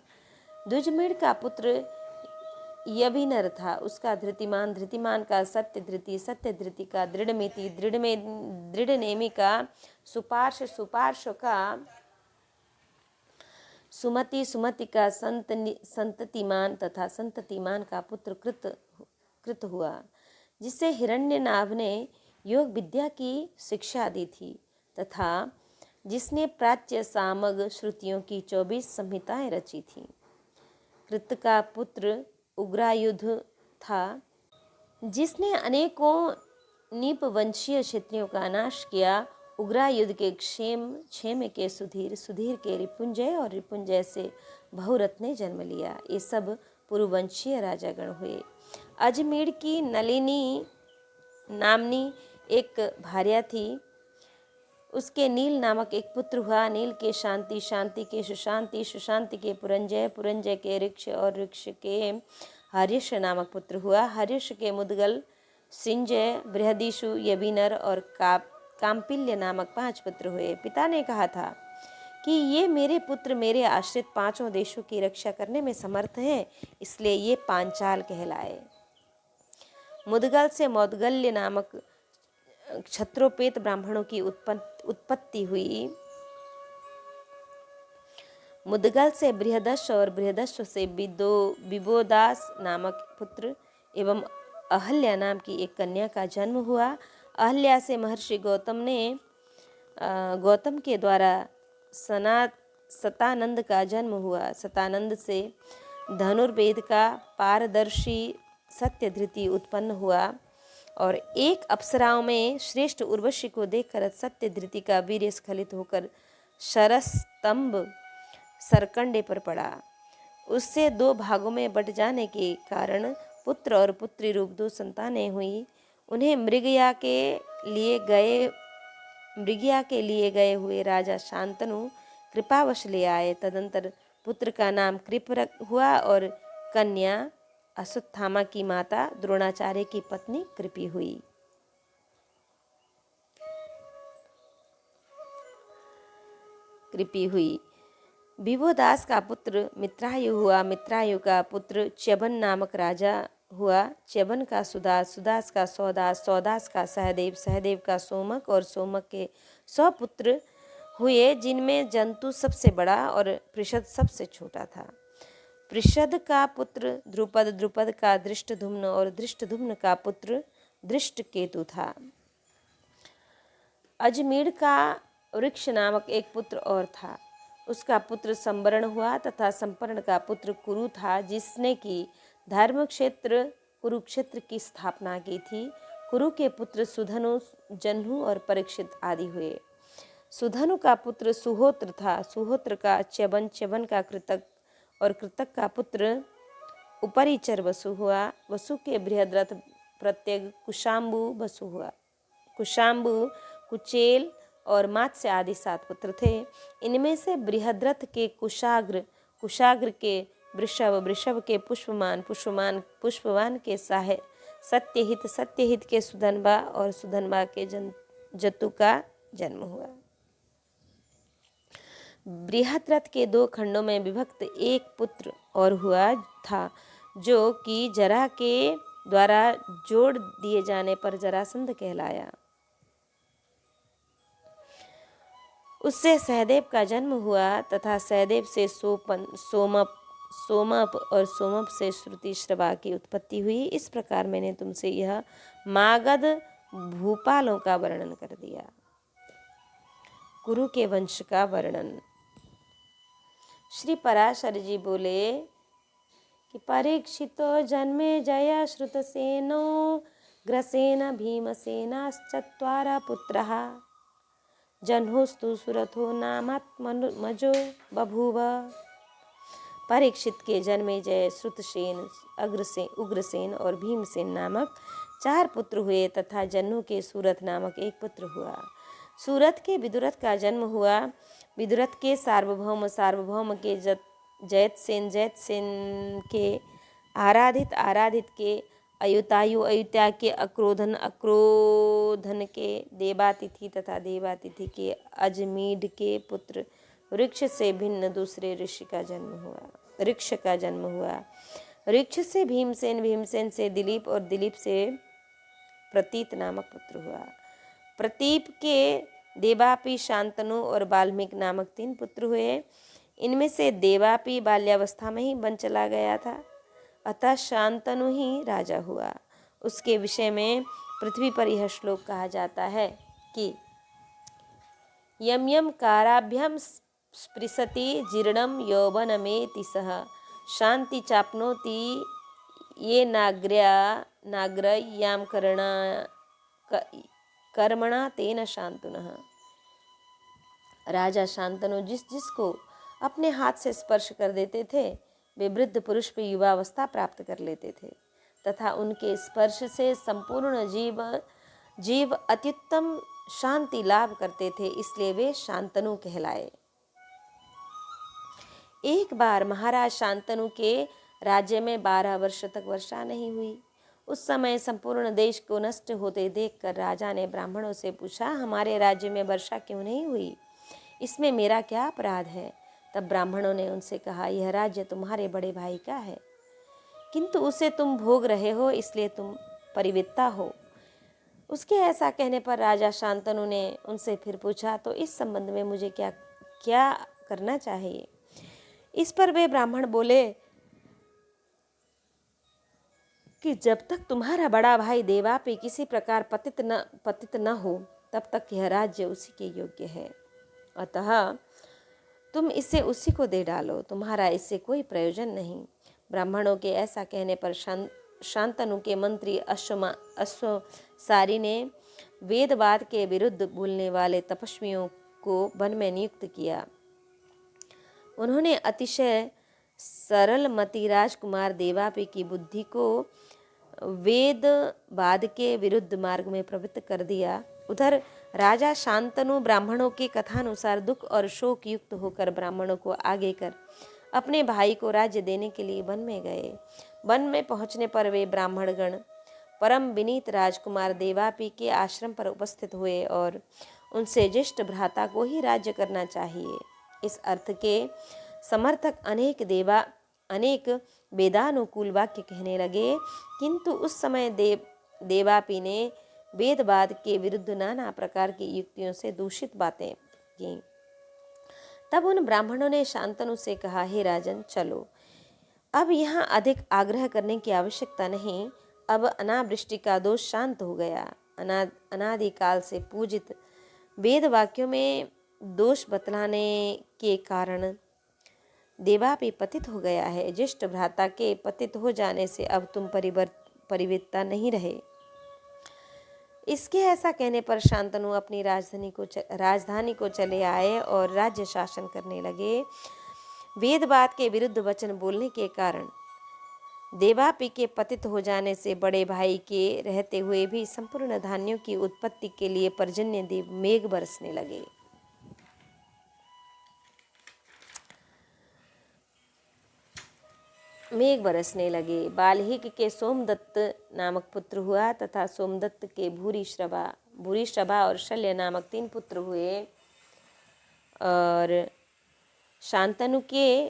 दुजमीड का पुत्र यभिनर था। उसका धृतिमान, धृतिमान का सत्यधृति, सत्यधृति का दृढ़मिति, दृढ़नेमि का सुपार्श, सुपार्श का सुमति, सुमति का संततिमान तथा संततिमान का पुत्र कृत हुआ, जिसे हिरण्यनाभ ने योग विद्या की शिक्षा दी थी तथा जिसने प्राच्य सामग श्रुतियों की 24 संहिताएं रची थीं। कृत का पुत्र उग्रायुध था, जिसने अनेकों नीपवंशीय क्षत्रियों का नाश किया। उग्रायुध के क्षेम के सुधीर, सुधीर के रिपुंजय और रिपुंजय से बहुरथ ने जन्म लिया। ये सब पुरुवंशीय राजागण हुए। अजमेर की नलिनी नामनी एक भार्या थी। उसके नील नामक एक पुत्र हुआ। नील के शांति, शांति के सुशांति, सुशांति के पुरंजय, पुरंजय के ऋक्ष और ऋक्ष के हर्यश नामक पुत्र हुआ। हर्यश के मुदगल, सिंजय, बृहदीशु, यभिनर और काम्पिल्य नामक 5 पुत्र हुए। पिता ने कहा था कि ये मेरे पुत्र मेरे आश्रित 5 देशों की रक्षा करने में समर्थ हैं, इसलिए ये पांचाल कहलाए। मुदगल से मौदगल्य नामक क्षत्रोपेत ब्राह्मणों की उत्पत्ति हुई। मुदगल से बृहदश्व और बृहदश्व से विबोदास नामक पुत्र एवं अहल्या नाम की एक कन्या का जन्म हुआ। अहल्या से महर्षि गौतम के द्वारा सतानंद का जन्म हुआ। सतानंद से धनुर्वेद का पारदर्शी सत्यधृति उत्पन्न हुआ और एक अप्सराओं में श्रेष्ठ उर्वशी को देखकर सत्यधृति का वीर्य स्खलित होकर शरस्तंभ सरकंडे पर पड़ा। उससे 2 भागों में बट जाने के कारण पुत्र और पुत्री रूप 2 संतानें हुई। उन्हें मृगया के लिए गए हुए राजा शांतनु कृपावश ले आए। तदंतर पुत्र का नाम कृप हुआ और कन्या अश्वत्थामा की माता द्रोणाचार्य की पत्नी कृपि हुई। विबोदास का पुत्र मित्रायु हुआ। मित्रायु का पुत्र च्यवन नामक राजा हुआ। च्यवन का सुदास, सुदास का सौदास, सौदास का सहदेव, सहदेव का सोमक और सोमक के 100 पुत्र हुए, जिनमें जंतु सबसे बड़ा और पृषद सबसे छोटा था। पृषद का पुत्र द्रुपद, द्रुपद का दृष्टधुम्न और दृष्टधुम्न का पुत्र दृष्टकेतु था। अजमेर का वृक्ष नामक एक पुत्र और था। उसका पुत्र संवरण हुआ तथा संपर्ण का पुत्र कुरु था, जिसने की धर्म क्षेत्र कुरुक्षेत्र की स्थापना की थी। कुरु के पुत्र सुधनु, जन्हु और परीक्षित आदि हुए। सुधनु का पुत्र सुहोत्र था। सुहोत्र का च्यवन, च्यवन का कृतक और कृतक का पुत्र उपरिचर वसु हुआ। वसु के बृहद्रथ प्रत्येक कुशाम्बु वसु हुआ। कुशाम्बु, कुचेल और मात्स्य आदि 7 पुत्र थे। इनमें से बृहद्रथ के कुशाग्र, कुशाग्र के वृषभ, वृषभ के पुष्पमान, पुष्पमान पुष्पवान के सत्यहित, सत्यहित के सुधनबा और सुधनबा के जतु का जन्म हुआ। बृहद्रथ के 2 खंडों में विभक्त एक पुत्र और हुआ था, जो कि जरा के द्वारा जोड़ दिए जाने पर जरासंध कहलाया। उससे सहदेव का जन्म हुआ तथा सहदेव से सोमप और सोमप से श्रुति श्रवा की उत्पत्ति हुई। इस प्रकार मैंने तुमसे यह मागध भूपालों का वर्णन कर दिया। कुरु के वंश का वर्णन। श्री पराशर जी बोले कि परीक्षितो जन्मे जय श्रुतसेनो ग्रसेन भीमसेनाश्चत्वार पुत्रः जह्नुस्तु सुरथो नामात्मजो बभूव। परीक्षित के जन्मे जय, श्रुतसेन, उग्रसेन और भीमसेन नामक 4 पुत्र हुए तथा जन्नु के सूरथ नामक 1 पुत्र हुआ। सूरथ के विदुरथ का जन्म हुआ। विदुरथ के सार्वभौम, सार्वभौम के जयतसेन, जयतसेन के आराधित के अयुतायु, अयुत्या के अक्रोधन, अक्रोधन के देवातिथि तथा देवातिथि के अजमीढ़ के पुत्र वृक्ष से भिन्न दूसरे ऋषि का जन्म हुआ, ऋक्ष का जन्म हुआ। ऋक्ष से भीमसेन, भीमसेन से दिलीप और दिलीप से प्रतीत नामक पुत्र हुआ। प्रतीप के देवापि, शांतनु और वाल्मीकि नामक 3 पुत्र हुए। इनमें से देवापि बाल्यावस्था में ही वन चला गया था, अतः शांतनु ही राजा हुआ। उसके विषय में पृथ्वी पर यह श्लोक कहा जाता है कि यम यम काराभ्याम स्पृशति जीर्णम यौवनमेति सह शांति चाप्नोति ये नाग्रयाम कर्मणा तेन शांतुनः। राजा शांतनु जिसको अपने हाथ से स्पर्श कर देते थे, वे वृद्ध पुरुष भी युवावस्था प्राप्त कर लेते थे तथा उनके स्पर्श से संपूर्ण जीव अत्युत्तम शांति लाभ करते थे, इसलिए वे शांतनु कहलाए। एक बार महाराज शांतनु के राज्य में 12 वर्ष तक वर्षा नहीं हुई। उस समय संपूर्ण देश को नष्ट होते देखकर राजा ने ब्राह्मणों से पूछा, हमारे राज्य में वर्षा क्यों नहीं हुई? इसमें मेरा क्या अपराध है? तब ब्राह्मणों ने उनसे कहा, यह राज्य तुम्हारे बड़े भाई का है, किंतु उसे तुम भोग रहे हो, इसलिए तुम परिवित्ता हो। उसके ऐसा कहने पर राजा शांतनु ने उनसे फिर पूछा, तो इस संबंध में मुझे क्या क्या करना चाहिए? इस पर वे ब्राह्मण बोले कि जब तक तुम्हारा बड़ा भाई देवापि किसी प्रकार पतित न हो, तब तक यह राज्य उसी के योग्य है। अतः तुम इसे उसी को दे डालो, तुम्हारा इससे कोई प्रयोजन नहीं। ब्राह्मणों के ऐसा कहने पर शांतनु के मंत्री अश्वसारी ने वेदवाद के विरुद्ध बोलने वाले तपस्वियों को वन में नियुक्त किया। उन्होंने अतिशय सरलमति राजकुमार देवापि की बुद्धि को वेदवाद के विरुद्ध मार्ग में प्रवृत्त कर दिया। उधर राजा शांतनु ब्राह्मणों के कथानुसार दुख और शोक युक्त होकर ब्राह्मणों को आगे कर अपने भाई को राज्य देने के लिए वन में गए। वन में पहुंचने पर वे ब्राह्मणगण परम विनीत राजकुमार देवापि के आश्रम पर उपस्थित हुए और उनसे ज्येष्ठ भ्राता को ही राज्य करना चाहिए, इस अर्थ के समर्थक अनेक वेदानुकूल वाक्य कहने लगे। किंतु उस समय देवापि ने वेदवाद के विरुद्ध नाना प्रकार की युक्तियों से दूषित बातें की। तब उन ब्राह्मणों ने शांतनु से कहा, हे राजन, चलो, अब यहाँ अधिक आग्रह करने की आवश्यकता नहीं। अब अनावृष्टि का दोष शांत हो गया। अनादिकाल से पूजित वेद वाक्यों में दोष बतलाने के कारण देवापि पतित हो गया है। ज्येष्ठ भ्राता के पतित हो जाने से अब तुम परिवित्ता नहीं रहे। इसके ऐसा कहने पर शांतनु अपनी राजधानी को चले आए और राज्य शासन करने लगे। वेदवाद के विरुद्ध वचन बोलने के कारण देवापी के पतित हो जाने से बड़े भाई के रहते हुए भी संपूर्ण धान्यों की उत्पत्ति के लिए पर्जन्य देव मेघ बरसने लगे। बाल्हिक के सोमदत्त नामक पुत्र हुआ तथा सोमदत्त के भूरिश्रभा और शल्य नामक 3 पुत्र हुए। और शांतनु के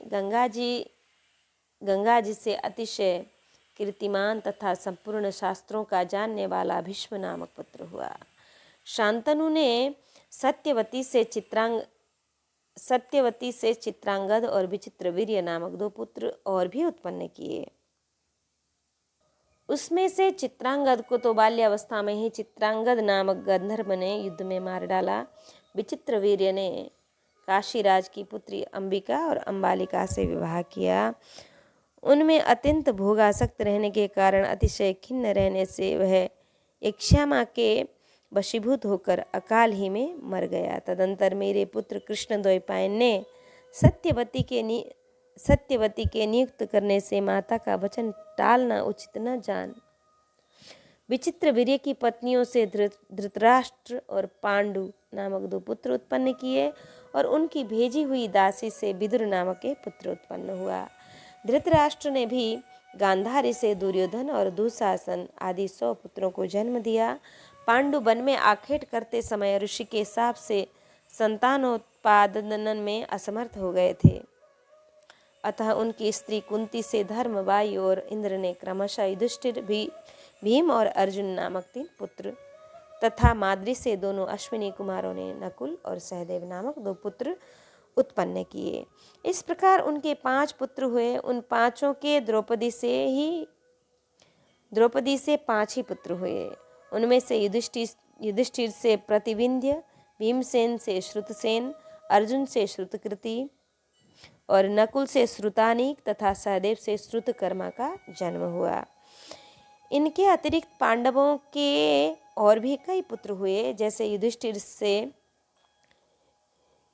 गंगा जी से अतिशय कीर्तिमान तथा संपूर्ण शास्त्रों का जानने वाला भीष्म नामक पुत्र हुआ। शांतनु ने सत्यवती से चित्रांगद और विचित्रवीर्य नामक 2 पुत्र और भी उत्पन्न किए। उसमें से चित्रांगद को तो बाल्यावस्था में ही चित्रांगद नामक गंधर्व ने युद्ध में मार डाला। विचित्रवीर्य ने काशीराज की पुत्री अंबिका और अंबालिका से विवाह किया। उनमें अत्यंत भोगासक्त रहने के कारण अतिशय खिन्न रहने से वह यक्षमा के वशीभूत होकर अकाल ही में मर गया। तदंतर मेरे पुत्र कृष्णद्वैपायन ने सत्यवती के नियुक्त करने से माता का वचन टालना उचित न जान विचित्रवीर्य की पत्नियों से धृतराष्ट्र और पांडु नामक 2 पुत्र उत्पन्न किए और उनकी भेजी हुई दासी से विदुर नामक एक पुत्र उत्पन्न हुआ। धृतराष्ट्र ने भी गांधारी से दुर्योधन और दुशासन आदि 100 पुत्रों को जन्म दिया। पांडु वन में आखेट करते समय ऋषि के शाप से संतानोत्पादन में असमर्थ हो गए थे। अतः उनकी स्त्री कुंती से धर्म, वायु और इंद्र ने क्रमशः युधिष्ठिर, भीम और अर्जुन नामक 3 पुत्र तथा माद्री से दोनों अश्विनी कुमारों ने नकुल और सहदेव नामक 2 पुत्र उत्पन्न किए। इस प्रकार उनके 5 पुत्र हुए। उन पांचों के द्रौपदी से 5 ही पुत्र हुए। उनमें से युधिष्ठिर से प्रतिविंध्य, भीमसेन से श्रुतसेन, अर्जुन से श्रुतकृति और नकुल से श्रुतानीक तथा सहदेव से श्रुतकर्मा का जन्म हुआ। इनके अतिरिक्त पांडवों के और भी कई पुत्र हुए, जैसे युधिष्ठिर से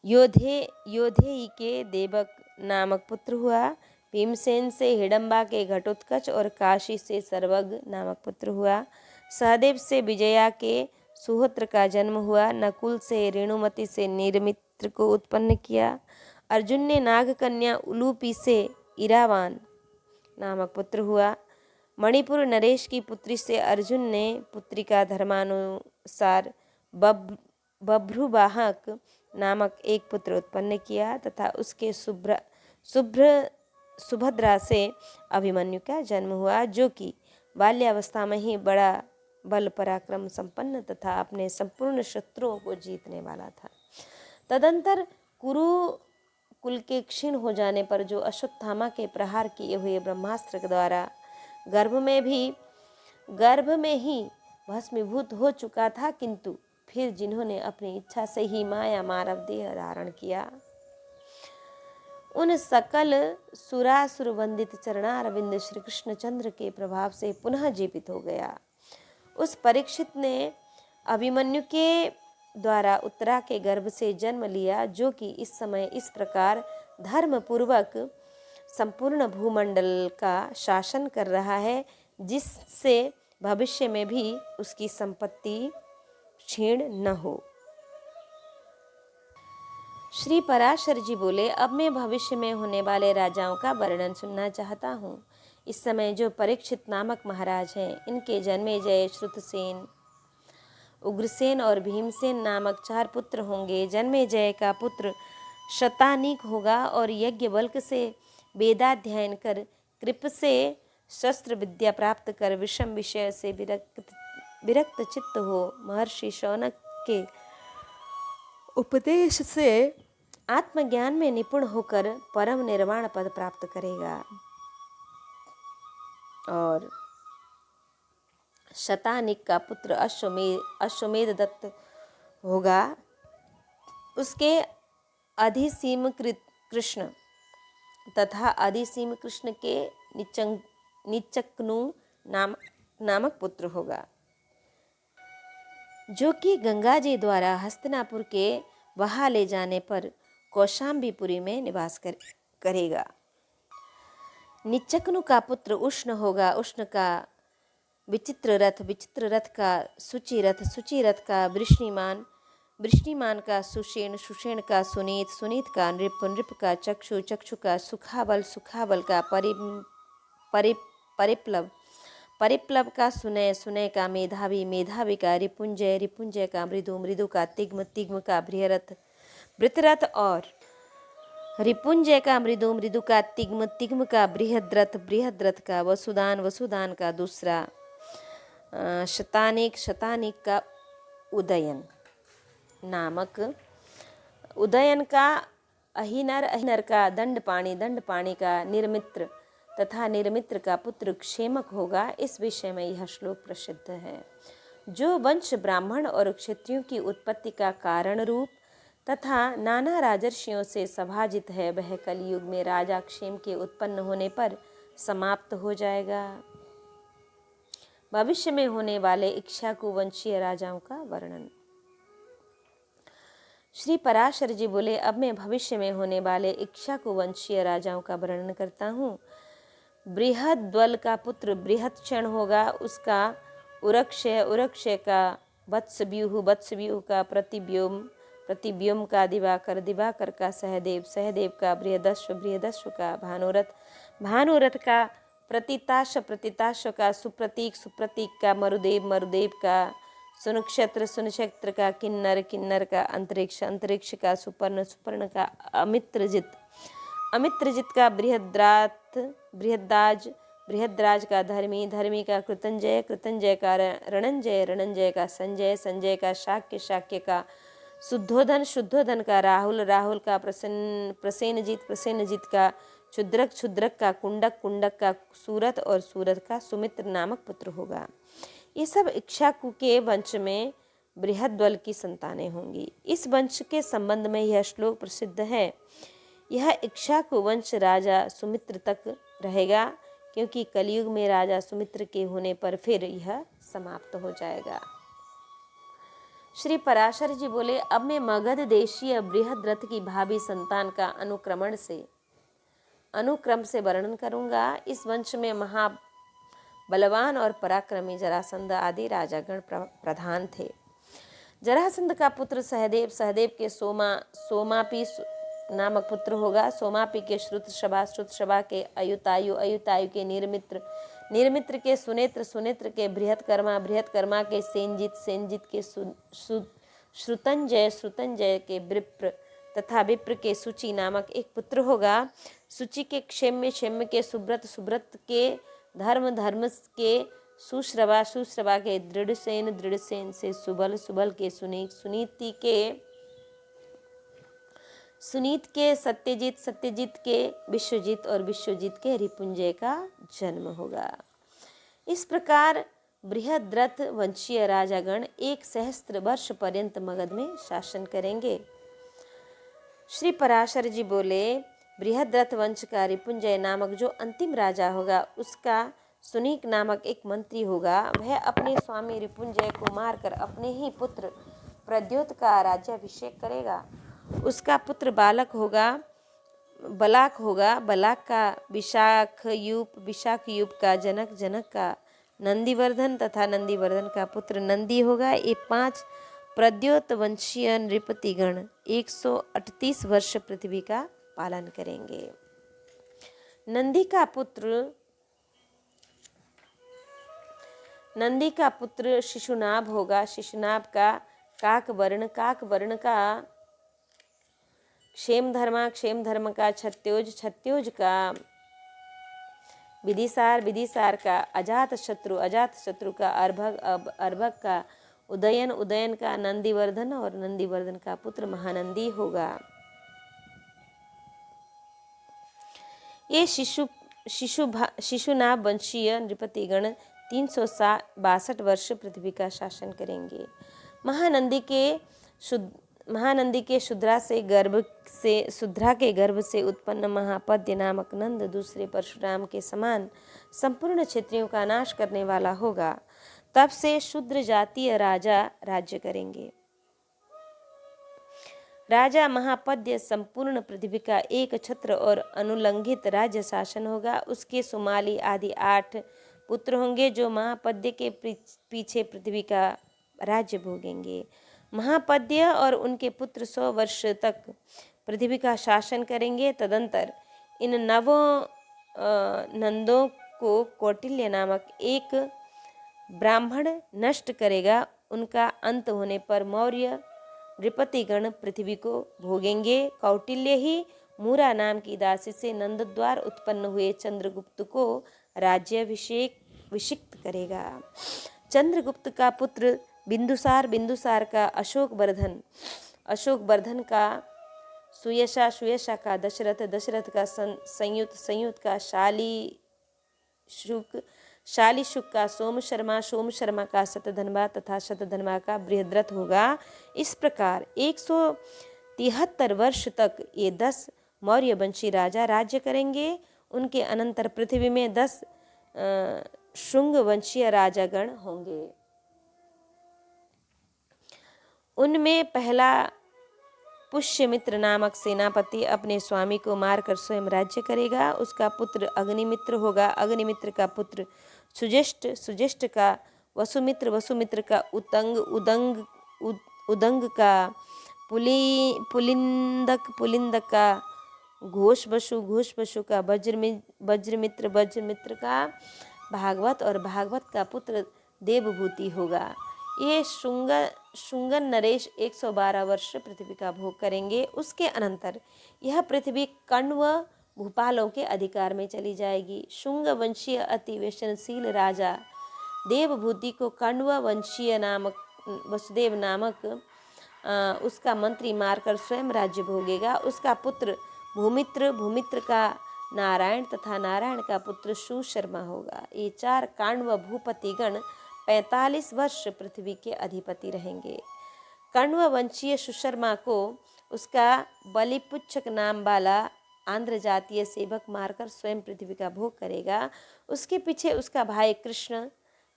योधेयी के देवक नामक पुत्र हुआ, भीमसेन से हिडम्बा के घटोत्कच और काशी से सर्वज्ञ नामक पुत्र हुआ, सहदेव से विजया के सुहोत्र का जन्म हुआ, नकुल से रेणुमति से निर्मित्र को उत्पन्न किया, अर्जुन ने नागकन्या उलूपी से इरावान नामक पुत्र हुआ, मणिपुर नरेश की पुत्री से अर्जुन ने पुत्री का धर्मानुसार बभ्रुवाहक नामक एक पुत्र उत्पन्न किया तथा उसके सुभद्रा से अभिमन्यु का जन्म हुआ, जो कि बाल्यावस्था में ही बड़ा बल पराक्रम संपन्न तथा अपने संपूर्ण शत्रुओं को जीतने वाला था। तदंतर कुल के क्षीण हो जाने पर जो अश्वत्थामा के प्रहार किए हुए ब्रह्मास्त्र द्वारा गर्भ में ही भस्मीभूत हो चुका था, किंतु फिर जिन्होंने अपनी इच्छा से ही माया मानव देह धारण किया, उन सकल सुरासुर वंदित चरणारविंद श्री कृष्णचंद्र के प्रभाव से पुनः जीवित हो गया। उस परीक्षित ने अभिमन्यु के द्वारा उत्तरा के गर्भ से जन्म लिया, जो कि इस समय इस प्रकार धर्म पूर्वक संपूर्ण भूमंडल का शासन कर रहा है, जिससे भविष्य में भी उसकी संपत्ति क्षीण न हो। श्री पराशर जी बोले, अब मैं भविष्य में होने वाले राजाओं का वर्णन सुनना चाहता हूँ। इस समय जो परीक्षित नामक महाराज हैं, इनके जन्मेजय, श्रुतसेन, उग्रसेन और भीमसेन नामक 4 पुत्र होंगे। जन्मेजय का पुत्र शतानीक होगा और यज्ञ बल्क से वेदाध्ययन कर, कृप से शस्त्र विद्या प्राप्त कर, विषम विषय से विरक्त चित्त हो, महर्षि शौनक के उपदेश से आत्मज्ञान में निपुण होकर परम निर्वाण पद प्राप्त करेगा। और शतानिक का पुत्र अश्वमेध दत्त होगा। उसके अधिसीम कृष्ण तथा अधिसीम कृष्ण के निचक्नु नामक पुत्र होगा। जो कि गंगा जी द्वारा हस्तिनापुर के वहां ले जाने पर कौशाम्बीपुरी में निवास करेगा। निचकनु का पुत्र उष्ण होगा, उष्ण का विचित्र रथ, विचित्र रथ का सुचि रथ, सुचि रथ का वृष्णिमान, वृष्णिमान का सुषेण, सुषेण का सुनीत, सुनीत का नृप, नृप का चक्षु, चक्षु का सुखाबल, सुखाबल का परिप्लव, परिप्लव का सुनय, सुनय का मेधावी, मेधावी का रिपुंजय, रिपुंजय का मृदु, मृदु का तिग्म, तिग्म का बृहरथ, वृत्रथ और रिपुंजय का मृदु, मृदु का तिग्म, तिग्म का बृहद्रथ, बृहद्रथ का वसुदान, वसुदान का दूसरा शतानिक, शतानिक का उदयन नामक, उदयन का अहिनर, अहिनर का दंडपाणी, दंडपाणी का निर्मित्र तथा निर्मित्र का पुत्र क्षेमक होगा। इस विषय में यह श्लोक प्रसिद्ध है। जो वंश ब्राह्मण और क्षत्रियों की उत्पत्ति का कारण रूप तथा नाना राजर्षियों से सभाजित है, वह कलयुग में राजा क्षेम के उत्पन्न होने पर समाप्त हो जाएगा। भविष्य में होने वाले इक्ष्वाकु वंशीय राजाओं का वर्णन। श्री पराशर जी बोले, अब मैं भविष्य में होने वाले इक्ष्वाकु वंशीय राजाओं का वर्णन करता हूँ। बृहद्वल का पुत्र बृहत्क्षण होगा, उसका उरक्षय, उरक्षय का वत्सव्यूह, वत्सव्यूह का प्रतिव्योम, प्रतिव्योम का दिवाकर, दिवाकर का सहदेव, सहदेव का बृहदश्व, बृहदश्व का भानुरथ, भानुरथ का प्रतिताश, प्रतिताश का सुप्रतीक, सुप्रतीक का मरुदेव, मरुदेव का सुनक्षत्र, सुनक्षत्र का किन्नर, किन्नर का अंतरिक्ष, अंतरिक्ष का सुपर्ण, सुपर्ण का अमित्रजित, अमित्रजित का बृहद्रात, बृहद्राज, बृहद्राज का धर्मी, धर्मी का कृतंजय, कृतंजय का रणंजय, रणंजय का संजय, संजय का शाक्य, शाक्य का शुद्धोधन, शुद्धोधन का राहुल, राहुल का प्रसेनजित, प्रसेनजित का क्षुद्रक, क्षुद्रक का कुंडक, कुंडक का सूरत और सूरत का सुमित्र नामक पुत्र होगा। ये सब इक्ष्वाकु के वंश में बृहद्वल की संतानें होंगी। इस वंश के संबंध में यह श्लोक प्रसिद्ध है। यह इक्ष्वाकु वंश राजा सुमित्र तक रहेगा, क्योंकि कलयुग में राजा सुमित्र के होने पर फिर यह समाप्त हो जाएगा। श्री पराशर जी बोले, अब मैं मगध देशीय बृहद्रथ की भावी संतान का अनुक्रम से वर्णन करूंगा। इस वंश में महाबलवान और पराक्रमी जरासंध आदि राजागण प्रधान थे। जरासंध का पुत्र सहदेव, सहदेव के सोमापी नामक पुत्र होगा। सोमापी के श्रुतशबा, श्रुतशबा के अयुतायु, अयुतायु के निर्मित्र, निर्मित्र के सुनेत्र, सुनेत्र के बृहत्कर्मा, बृहत्कर्मा के सेनजित, सेनजित के श्रुतंजय, श्रुतंजय के विप्र तथा विप्र के सूचि नामक एक पुत्र होगा। सूचि के क्षेम्य, क्षेम्य के सुब्रत, सुब्रत के धर्म, धर्म के सुश्रवा, सुश्रवा के दृढ़सेन, दृढ़सेन से सुबल, सुबल के सुनीत, सुनीत के सत्यजित, सत्यजित के विश्वजित और विश्वजित के रिपुंजय का जन्म होगा। इस प्रकार बृहद्रथ वंशीय राजागण 1 सहस्त्र वर्ष पर्यंत मगध में शासन करेंगे। श्री पराशर जी बोले, बृहद्रथ वंश का रिपुंजय नामक जो अंतिम राजा होगा, उसका सुनीक नामक एक मंत्री होगा। वह अपने स्वामी रिपुंजय को मारकर अपने ही पुत्र प्रद्योत का राज्याभिषेक करेगा। उसका पुत्र बलाक होगा। बलाक का विशाखयूप, विशाखयूप का जनक, जनक का नंदीवर्धन तथा नंदीवर्धन का पुत्र नंदी होगा। ये 5 प्रद्योत वंशीय नृपतिगण 138 वर्ष पृथ्वी का पालन करेंगे। नंदी का पुत्र शिशुनाभ होगा। शिशुनाभ का काक वर्ण, काक वर्ण का क्षेम धर्मा, क्षेम धर्म का छत्योज, छत्योज का विदिशार, विदिशार का अजात शत्रु, अजात शत्रु का अर्भक, अर्भक का उदयन, उदयन का नंदीवर्धन और नंदीवर्धन का पुत्र महानंदी होगा। ये शिशुनाभ वंशीय नृपतिगण 362 वर्ष पृथ्वी का शासन करेंगे। महानंदी के शुद्रा के गर्भ से उत्पन्न महापद्य नामक नंद दूसरे परशुराम के समान संपूर्ण क्षेत्रियों का नाश करने वाला होगा तब से शूद्र जातीय राजा राज्य करेंगे। राजा महापद्य संपूर्ण पृथ्वी का एक छत्र और अनुलंघित राज्य शासन होगा। उसके सुमाली आदि 8 पुत्र होंगे जो महापद्य के पीछे पृथ्वी का राज्य भोगेंगे। महापद्य और उनके पुत्र 100 वर्ष तक पृथ्वी का शासन करेंगे। तदंतर इन नवों नंदों को कौटिल्य नामक एक ब्राह्मण नष्ट करेगा। उनका अंत होने पर मौर्य नृपतिगण पृथ्वी को भोगेंगे। कौटिल्य ही मूरा नाम की दासी से नंदद्वार उत्पन्न हुए चंद्रगुप्त को राज्याभिषिक्त करेगा। चंद्रगुप्त का पुत्र बिंदुसार, बिंदुसार का अशोकवर्धन, अशोकवर्धन का सुयशा, सुयशा का दशरथ, दशरथ का संयुत, संयुत का शालीशुक, शालीशुक का सोम शर्मा, सोम शर्मा का शतधन्वा तथा शतधन्वा का बृहद्रथ होगा। इस प्रकार 173 वर्ष तक ये 10 मौर्य वंशी राजा राज्य करेंगे। उनके अनंतर पृथ्वी में 10 शुंग वंशीय राजागण होंगे। उनमें पहला पुष्यमित्र नामक सेनापति अपने स्वामी को मारकर स्वयं राज्य करेगा। उसका पुत्र अग्निमित्र होगा। अग्निमित्र का पुत्र सुजेष्ट, सुजेष्ट का वसुमित्र, वसुमित्र का उतंग, उदंग, उदंग का पुलिंदक, पुलिंदक का घोषबशु, घोषबशु का वज्रमित्र, वज्रमित्र का भागवत और भागवत का पुत्र देवभूति होगा। ये शुंगन नरेश 112 वर्ष पृथ्वी का भोग करेंगे। उसके अनंतर यह पृथ्वी कण्व भूपालों के अधिकार में चली जाएगी। शुंग वंशीय अति व्यसनशील राजा देवभूति को कण्व वंशीय नामक वसुदेव नामक उसका मंत्री मारकर स्वयं राज्य भोगेगा। उसका पुत्र भूमित्र, भूमित्र का नारायण तथा नारायण का पुत्र सुशर्मा होगा। ये 4 काण्व भूपतिगण 45 वर्ष पृथ्वी के अधिपति रहेंगे। कण्व वंशीय सुशर्मा को उसका बलिपुच्छक नाम वाला आंध्र जातीय सेवक मारकर स्वयं पृथ्वी का भोग करेगा। उसके पीछे उसका भाई कृष्ण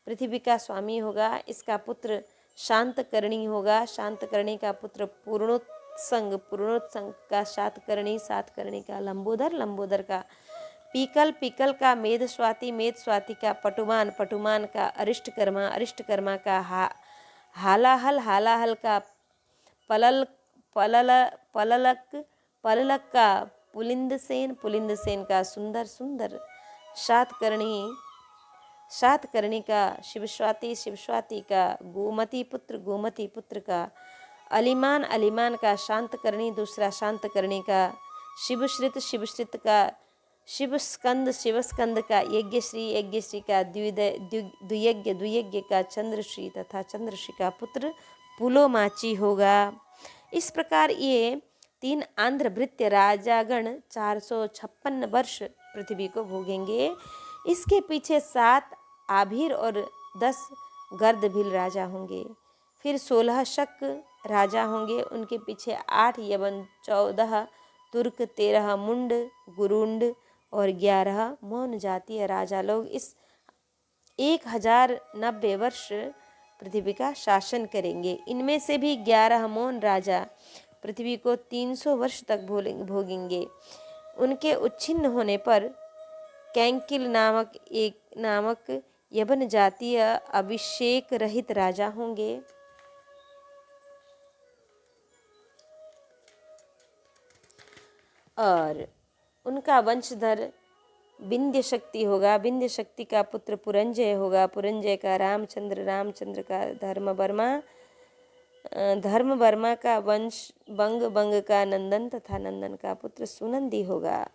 पृथ्वी का स्वामी होगा। इसका पुत्र शांतकर्णी होगा। शांतकर्णी का पुत्र पूर्णोत्संग, पूर्णोत्संग का सातकर्णी, सातकर्णी का लंबोदर, लंबोदर का पीकल, पीकल का मेधस्वाति, मेधस्वाति का पटुमान, पटुमान का अरिष्टकर्मा, अरिष्टकर्मा का हालाहल, हालाहल का पललक, पललक का पुलिंदसेन, पुलिंदसेन का सुंदर, सुंदर सातकर्णी, सातकर्णी का शिवस्वाति, शिवस्वाति का गोमती पुत्र, गोमती पुत्र का अलिमान, अलिमान का शांतकर्णी, दूसरा शांतकर्णी का शिवश्रित, शिवश्रित का शिवस्कंद, शिवस्कंद का यज्ञश्री, यज्ञश्री का द्वियज्ञ, द्वियज्ञ का चंद्रश्री तथा चंद्रश्री का पुत्र पुलोमाची होगा। इस प्रकार ये 3 आंध्रभृत्य राजागण 456 वर्ष पृथ्वी को भोगेंगे। इसके पीछे 7 आभीर और 10 गर्दभील राजा होंगे। फिर 16 शक राजा होंगे। उनके पीछे 8 यवन, 14 तुर्क, 13 मुंड, गुरुंड और 11 मौन जातीय राजा लोग इस 1090 वर्ष पृथ्वी का शासन करेंगे। इनमें से भी 11 मौन राजा पृथ्वी को 300 वर्ष तक भोगेंगे। उनके उच्छिन्न होने पर कैंकिल नामक यवन जातीय अभिषेक रहित राजा होंगे। और उनका वंशधर विंध्य शक्ति होगा। विंध्य शक्ति का पुत्र पुरंजय होगा। पुरंजय का रामचंद्र, रामचंद्र का धर्मवर्मा, धर्मवर्मा का वंश बंग, बंग का नंदन तथा नंदन का पुत्र सुनंदी होगा।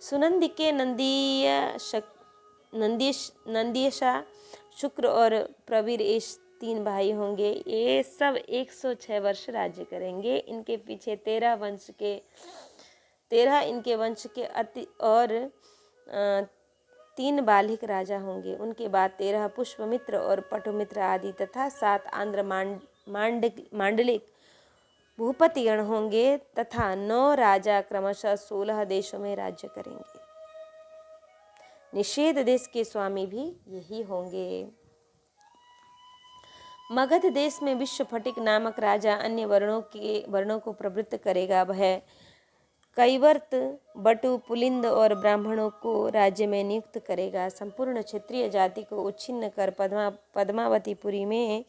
सुनंदी के नंदीशा, शुक्र और प्रवीर इस 3 भाई होंगे। ये सब 106 वर्ष राज्य करेंगे। इनके पीछे 13 इनके वंश के अति और 3 बालिक राजा होंगे। उनके बाद 13 पुष्पमित्र और पटुमित्र आदि तथा 7 आंध्र मांडलिक भूपतिगण होंगे तथा 9 राजा क्रमशः 16 देशों में राज्य करेंगे। निषेध देश के स्वामी भी यही होंगे। मगध देश में विश्वफटिक नामक राजा अन्य वर्णों को प्रवृत्त करेगा। वह कैवर्त, बटु, पुलिंद और ब्राह्मणों को राज्य में नियुक्त करेगा। संपूर्ण क्षत्रिय जाति को उच्छिन्न कर पद्मावतीपुरी में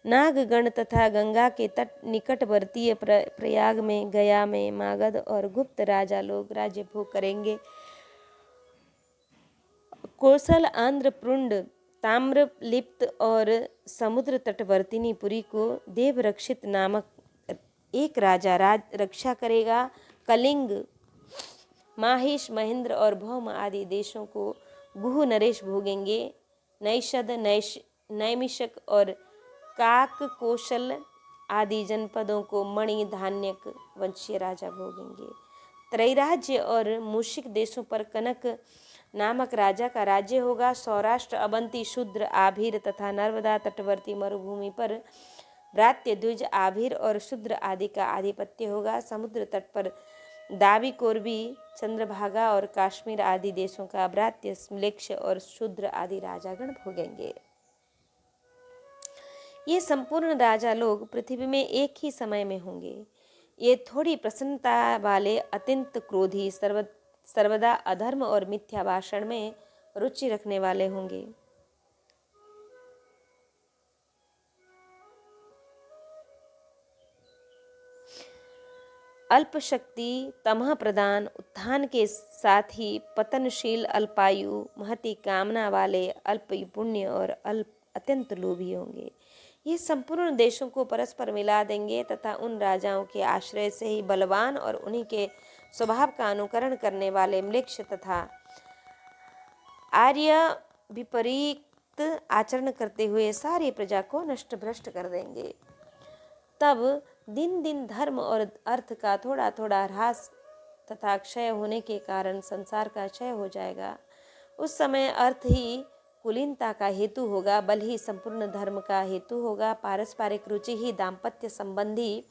नागगण तथा गंगा के तट निकटवर्तीय प्रयाग में, गया में मागध और गुप्त राजा लोग राज्य भोग करेंगे। कौशल, आंध्र, पुंड, ताम्र लिप्त और समुद्र तटवर्तिनी पुरी को देवरक्षित नामक एक राजा रक्षा करेगा। कलिंग, माहिष, महेंद्र और भौम आदि देशों को गुह नरेश भोगेंगे। नैषद, नैमिषक और काक, कौशल आदि जनपदों को मणि, धान्यक वंशीय राजा भोगेंगे। त्रैराज्य और मूषिक देशों पर कनक नामक राजा का राज्य होगा। सौराष्ट्र, अवंती, शूद्र, आभीर तथा नर्मदा तटवर्ती मरुभूमि पर भ्रात्य, द्विज, आभीर और शूद्र आदि का आधिपत्य होगा। समुद्र तट पर दावी, कोरबी, चंद्रभागा और काश्मीर आदि देशों का भ्रात्य, म्लेच्छ और शूद्र आदि राजागण भोगेंगे। ये संपूर्ण राजा लोग पृथ्वी में एक ही समय में होंगे। ये थोड़ी प्रसन्नता वाले, अत्यंत क्रोधी, सर्वदा अधर्म और मिथ्या भाषण में रुचि रखने वाले होंगे। अल्प शक्ति, तमह प्रदान, उत्थान के साथ ही पतनशील, अल्पायु, महती कामना वाले, अल्प पुण्य और अत्यंत लोभी होंगे। ये संपूर्ण देशों को परस्पर मिला देंगे तथा उन राजाओं के आश्रय से ही बलवान और उन्हीं के स्वभाव का अनुकरण करने वाले म्लेच्छ तथा आर्य विपरीत आचरण करते हुए सारी प्रजा को नष्ट भ्रष्ट कर देंगे। तब दिन दिन धर्म और अर्थ का थोड़ा थोड़ा ह्रास तथा क्षय होने के कारण संसार का क्षय हो जाएगा। उस समय अर्थ ही कुलीनता का हेतु होगा, बल ही संपूर्ण धर्म का हेतु होगा, पारस्परिक रुचि ही दाम्पत्य संबंधी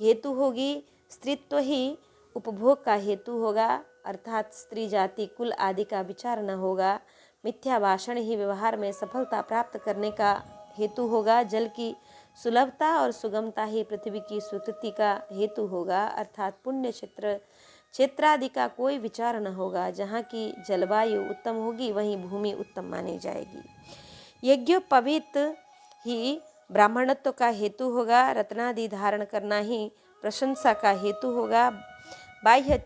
हेतु होगी, स्त्रीत्व ही उपभोग का हेतु होगा, अर्थात स्त्री जाति कुल आदि का विचार न होगा। मिथ्या भाषण ही व्यवहार में सफलता प्राप्त करने का हेतु होगा। जल की सुलभता और सुगमता ही पृथ्वी की स्वीकृति का हेतु होगा, अर्थात पुण्य क्षेत्रादि का कोई विचार न होगा। जहाँ की जलवायु उत्तम होगी वहीं भूमि उत्तम मानी जाएगी। यज्ञोपवीत ही ब्राह्मणत्व का हेतु होगा, रत्नादि धारण करना ही प्रशंसा का हेतु होगा। बाह्य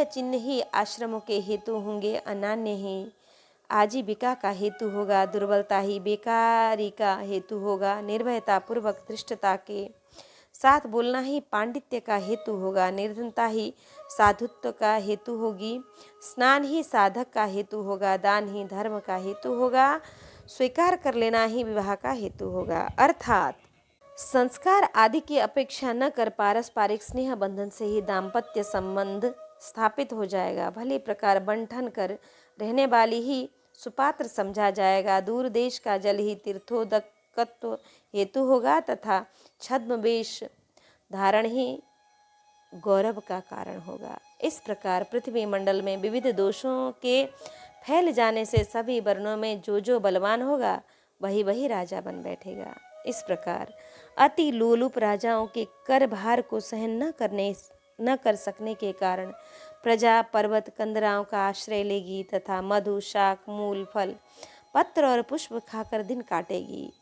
चिन्ह ही आश्रमों के हेतु होंगे, अनान्य ही आजीविका का हेतु होगा, दुर्बलता ही बेकारी का हेतु होगा, निर्भयता पूर्वक धृष्टता के साथ बोलना ही पांडित्य का हेतु होगा, निर्धनता ही साधुत्व का हेतु होगी, स्नान ही साधक का हेतु होगा, दान ही धर्म का हेतु होगा, स्वीकार कर लेना ही विवाह का हेतु होगा। अर्थात संस्कार आदि की अपेक्षा न कर पारस्परिक स्नेह बंधन से ही दाम्पत्य संबंध स्थापित हो जाएगा। भली प्रकार बंटन कर रहने वाली ही सुपात्र समझा जाएगा। दूर देश का जल ही तीर्थोदकत्व हेतु होगा तथा छद्म वेश धारण ही गौरव का कारण होगा। इस प्रकार पृथ्वी मंडल में विविध दोषों के फैल जाने से सभी वर्णों में जो बलवान होगा वही वही राजा बन बैठेगा। इस प्रकार अति लोलुप राजाओं के कर भार को सहन न कर सकने के कारण प्रजा पर्वत कंदराओं का आश्रय लेगी तथा मधु, शाक, मूल, फल, पत्र और पुष्प खाकर दिन काटेगी।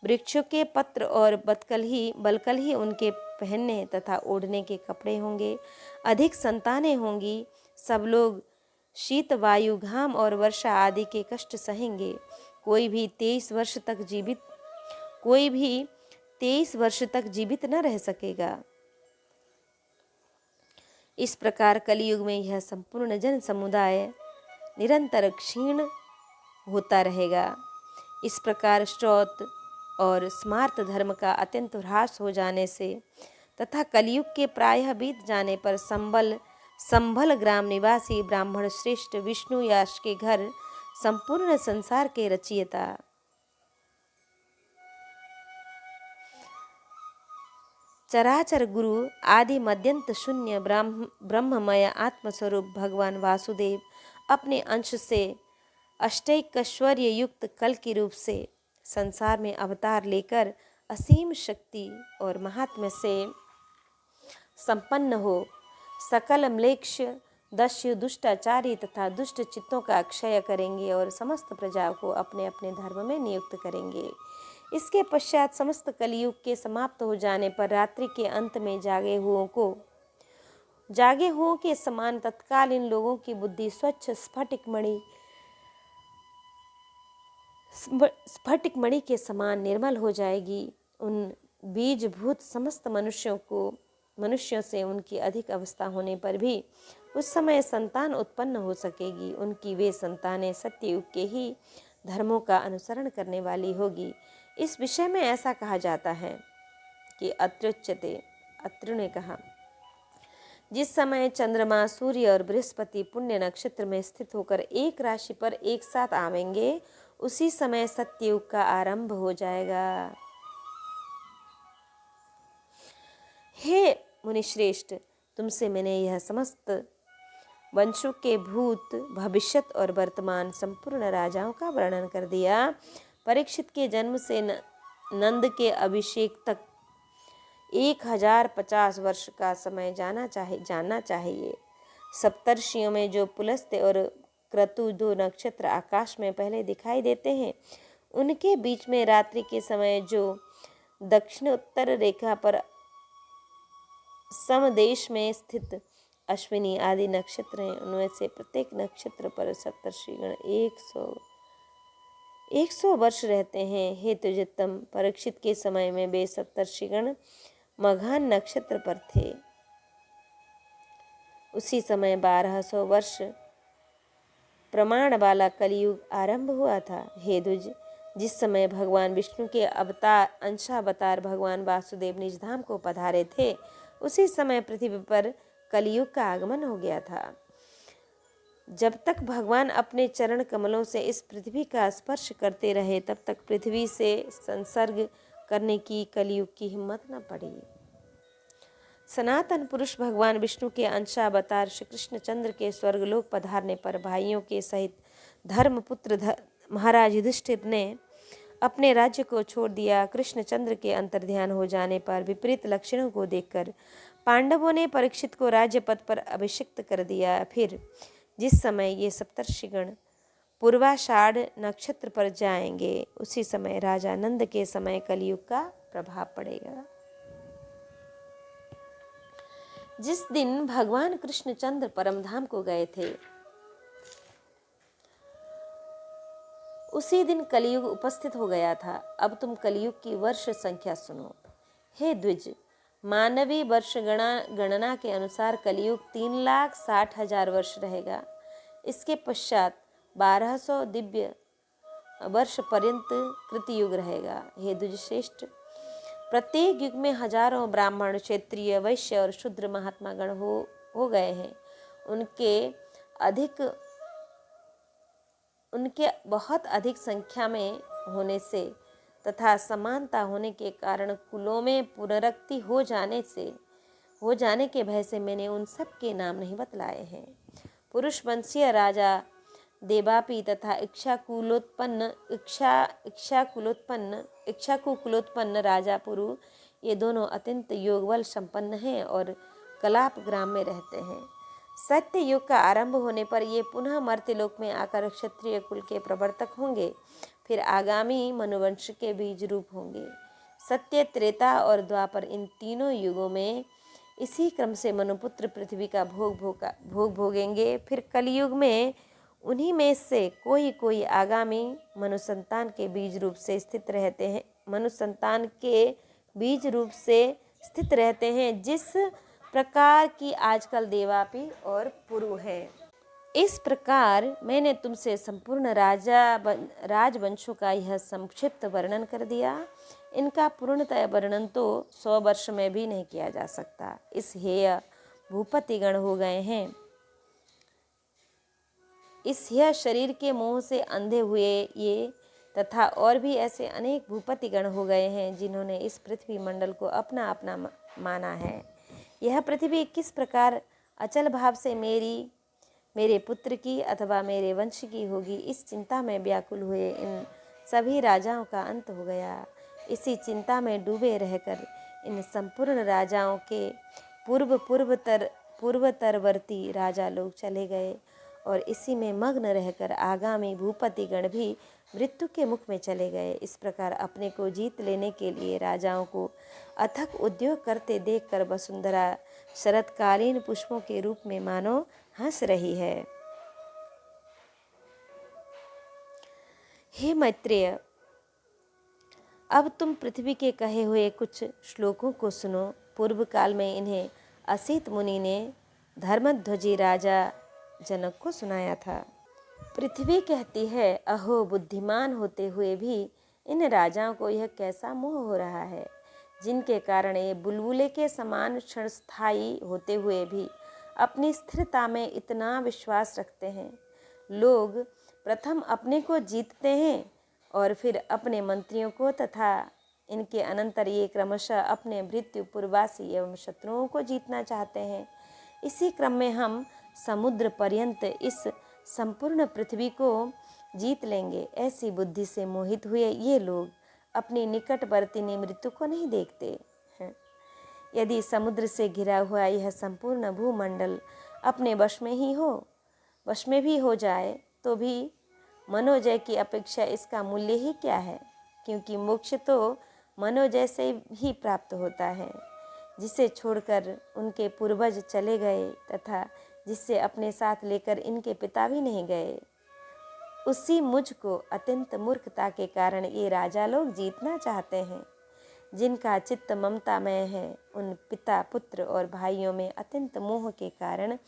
वृक्षों के पत्र और बलकल ही उनके पहनने तथा ओढ़ने के कपड़े होंगे। अधिक संतानें होंगी। सब लोग शीत, वायु, घाम और वर्षा आदि के कष्ट सहेंगे। कोई भी 23 वर्ष तक जीवित न रह सकेगा। इस प्रकार कलयुग में यह संपूर्ण जन समुदाय निरंतर क्षीण होता रहेगा। इस प्रकार श्रौत और स्मार्त धर्म का अत्यंत ह्रास हो जाने से तथा कलयुग के प्रायः बीत जाने पर संभल ग्राम निवासी ब्राह्मण श्रेष्ठ विष्णु याश के घर संपूर्ण संसार के रचयिता चराचर गुरु आदि मद्यंत शून्य ब्रह्ममय आत्मस्वरूप भगवान वासुदेव अपने अंश से अष्टैकश्वर्य युक्त कल की रूप से संसार में अवतार लेकर असीम शक्ति और महात्म्य से संपन्न हो सकल म्लेच्छ दस्यु दुष्टाचारी तथा दुष्ट चित्तों का क्षय करेंगे और समस्त प्रजा को अपने अपने धर्म में नियुक्त करेंगे। इसके पश्चात समस्त कलयुग के समाप्त हो जाने पर रात्रि के अंत में जागे हुओं के समान तत्काल इन लोगों की बुद्धि स्वच्छ स्फटिक मणि के समान निर्मल हो जाएगी। उन बीजभूत समस्त मनुष्यों से उनकी अधिक अवस्था होने पर भी उस समय संतान उत्पन्न हो सकेगी। उनकी वे संतानें सत्ययुग के ही धर्मों का अनुसरण करने वाली होगी। इस विषय में ऐसा कहा जाता है कि अत्रि ने कहा, जिस समय चंद्रमा, सूर्य और बृहस्पति पुण्य नक्षत्र में स्थित होकर एक राशि पर एक साथ आवेंगे, उसी समय सत्ययुग का आरंभ हो जाएगा। हे मुनिश्रेष्ठ, तुमसे मैंने यह समस्त वंशों के भूत, भविष्यत और वर्तमान संपूर्ण राजाओं का वर्णन कर दिया। परीक्षित के जन्म से नंद के अभिषेक तक 1050 वर्ष का समय जानना चाहिए। सप्तर्षियों में जो पुलस्त्य और क्रतु 2 नक्षत्र आकाश में पहले दिखाई देते हैं, उनके बीच में रात्रि के समय जो दक्षिणोत्तर रेखा पर समदेश में स्थित अश्विनी आदि नक्षत्र हैं, उनमें से प्रत्येक नक्षत्र पर सप्तर्षिगण 100 वर्ष रहते हैं। हे तुजोत्तम, परीक्षित के समय में वे सप्तर्षिगण मघान नक्षत्र पर थे। उसी समय 1200 वर्ष प्रमाण वाला कलयुग आरंभ हुआ था। हे द्विज, जिस समय भगवान विष्णु के अंशावतार भगवान वासुदेव निज धाम को पधारे थे, उसी समय पृथ्वी पर कलयुग का आगमन हो गया था। जब तक भगवान अपने चरण कमलों से इस पृथ्वी का स्पर्श करते रहे, तब तक पृथ्वी से संसर्ग करने की कलयुग की हिम्मत न पड़ी। सनातन पुरुष भगवान विष्णु के अंशावतार श्री कृष्णचंद्र के स्वर्गलोक पधारने पर भाइयों के सहित धर्मपुत्र महाराज युधिष्ठिर ने अपने राज्य को छोड़ दिया। कृष्णचंद्र के अंतर्ध्यान हो जाने पर विपरीत लक्षणों को देखकर पांडवों ने परीक्षित को राज्य पद पर अभिषिक्त कर दिया। फिर जिस समय ये सप्तर्षिगण पूर्वाषाढ़ नक्षत्र पर जाएंगे, उसी समय राजा नंद के समय कलयुग का प्रभाव पड़ेगा। जिस दिन भगवान कृष्णचंद्र परमधाम को गए थे, उसी दिन कलयुग उपस्थित हो गया था। अब तुम कलयुग की वर्ष संख्या सुनो। हे द्विज, मानवीय वर्ष गणना के अनुसार कलयुग 3,60,000 वर्ष रहेगा। इसके पश्चात 1200 दिव्य वर्ष पर्यंत कृतयुग रहेगा। हे द्विज श्रेष्ठ, प्रत्येक युग में हजारों ब्राह्मण, क्षत्रिय, वैश्य और शूद्र महात्मा गण हो गए हैं। उनके बहुत अधिक संख्या में होने से तथा समानता होने के कारण कुलों में पुनरुक्ति हो जाने के भय से मैंने उन सब के नाम नहीं बतलाए हैं। पुरुष वंशीय राजा देवापी तथा इक्ष्वाकुलोत्पन्न राजा पुरु, ये दोनों अत्यंत योगबल संपन्न हैं और कलाप ग्राम में रहते हैं। सत्य युग का आरंभ होने पर ये पुनः मर्त्यलोक में आकर क्षत्रिय कुल के प्रवर्तक होंगे, फिर आगामी मनुवंश के बीज रूप होंगे। सत्य, त्रेता और द्वापर, इन तीनों युगों में इसी क्रम से मनुपुत्र पृथ्वी का भोग भोगेंगे। फिर कलयुग में उन्हीं में से कोई आगामी मनुसंतान के बीज रूप से स्थित रहते हैं, जिस प्रकार की आजकल देवापी और पुरु है। इस प्रकार मैंने तुमसे संपूर्ण राजवंशों का यह संक्षिप्त वर्णन कर दिया। इनका पूर्णतः वर्णन तो 100 वर्ष में भी नहीं किया जा सकता। इस हेय भूपतिगण हो गए हैं। इस हेय शरीर के मोह से अंधे हुए ये तथा और भी ऐसे अनेक भूपतिगण हो गए हैं, जिन्होंने इस पृथ्वी मंडल को अपना अपना माना है। यह पृथ्वी किस प्रकार अचल भाव से मेरे पुत्र की अथवा मेरे वंश की होगी, इस चिंता में व्याकुल हुए इन सभी राजाओं का अंत हो गया। इसी चिंता में डूबे रहकर इन संपूर्ण राजाओं के पूर्वतरवर्ती राजा लोग चले गए और इसी में मग्न रहकर आगामी भूपतिगण भी मृत्यु के मुख में चले गए। इस प्रकार अपने को जीत लेने के लिए राजाओं को अथक उद्योग करते देखकर वसुंधरा शरतकालीन पुष्पों के रूप में मानो हंस रही है। हे मैत्रेय, अब तुम पृथ्वी के कहे हुए कुछ श्लोकों को सुनो। पूर्व काल में इन्हें असित मुनि ने धर्मध्वजी राजा जनक को सुनाया था। पृथ्वी कहती है, अहो बुद्धिमान होते हुए भी इन राजाओं को यह कैसा मोह हो रहा है, जिनके कारण ये बुलबुले के समान क्षणस्थायी होते हुए भी अपनी स्थिरता में इतना विश्वास रखते हैं। लोग प्रथम अपने को जीतते हैं और फिर अपने मंत्रियों को तथा इनके अनंतर ये क्रमशः अपने मृत्यु पूर्ववासी एवं शत्रुओं को जीतना चाहते हैं। इसी क्रम में हम समुद्र पर्यंत इस संपूर्ण पृथ्वी को जीत लेंगे। ऐसी बुद्धि से मोहित हुए ये लोग अपनी निकटवर्तिनी मृत्यु को नहीं देखते हैं। यदि समुद्र से घिरा हुआ यह संपूर्ण भूमंडल अपने वश में भी हो जाए तो भी मनोजय की अपेक्षा इसका मूल्य ही क्या है, क्योंकि मोक्ष तो मनोजय से ही प्राप्त होता है, जिसे छोड़कर उनके पूर्वज चले गए तथा जिससे अपने साथ लेकर इनके पिता भी नहीं गए। उसी मुझ को अत्यंत मूर्खता के कारण ये राजा लोग जीतना चाहते हैं। जिनका चित्त ममतामय है, उन पिता पुत्र और भाइयों में अत्यंत मोह के कारण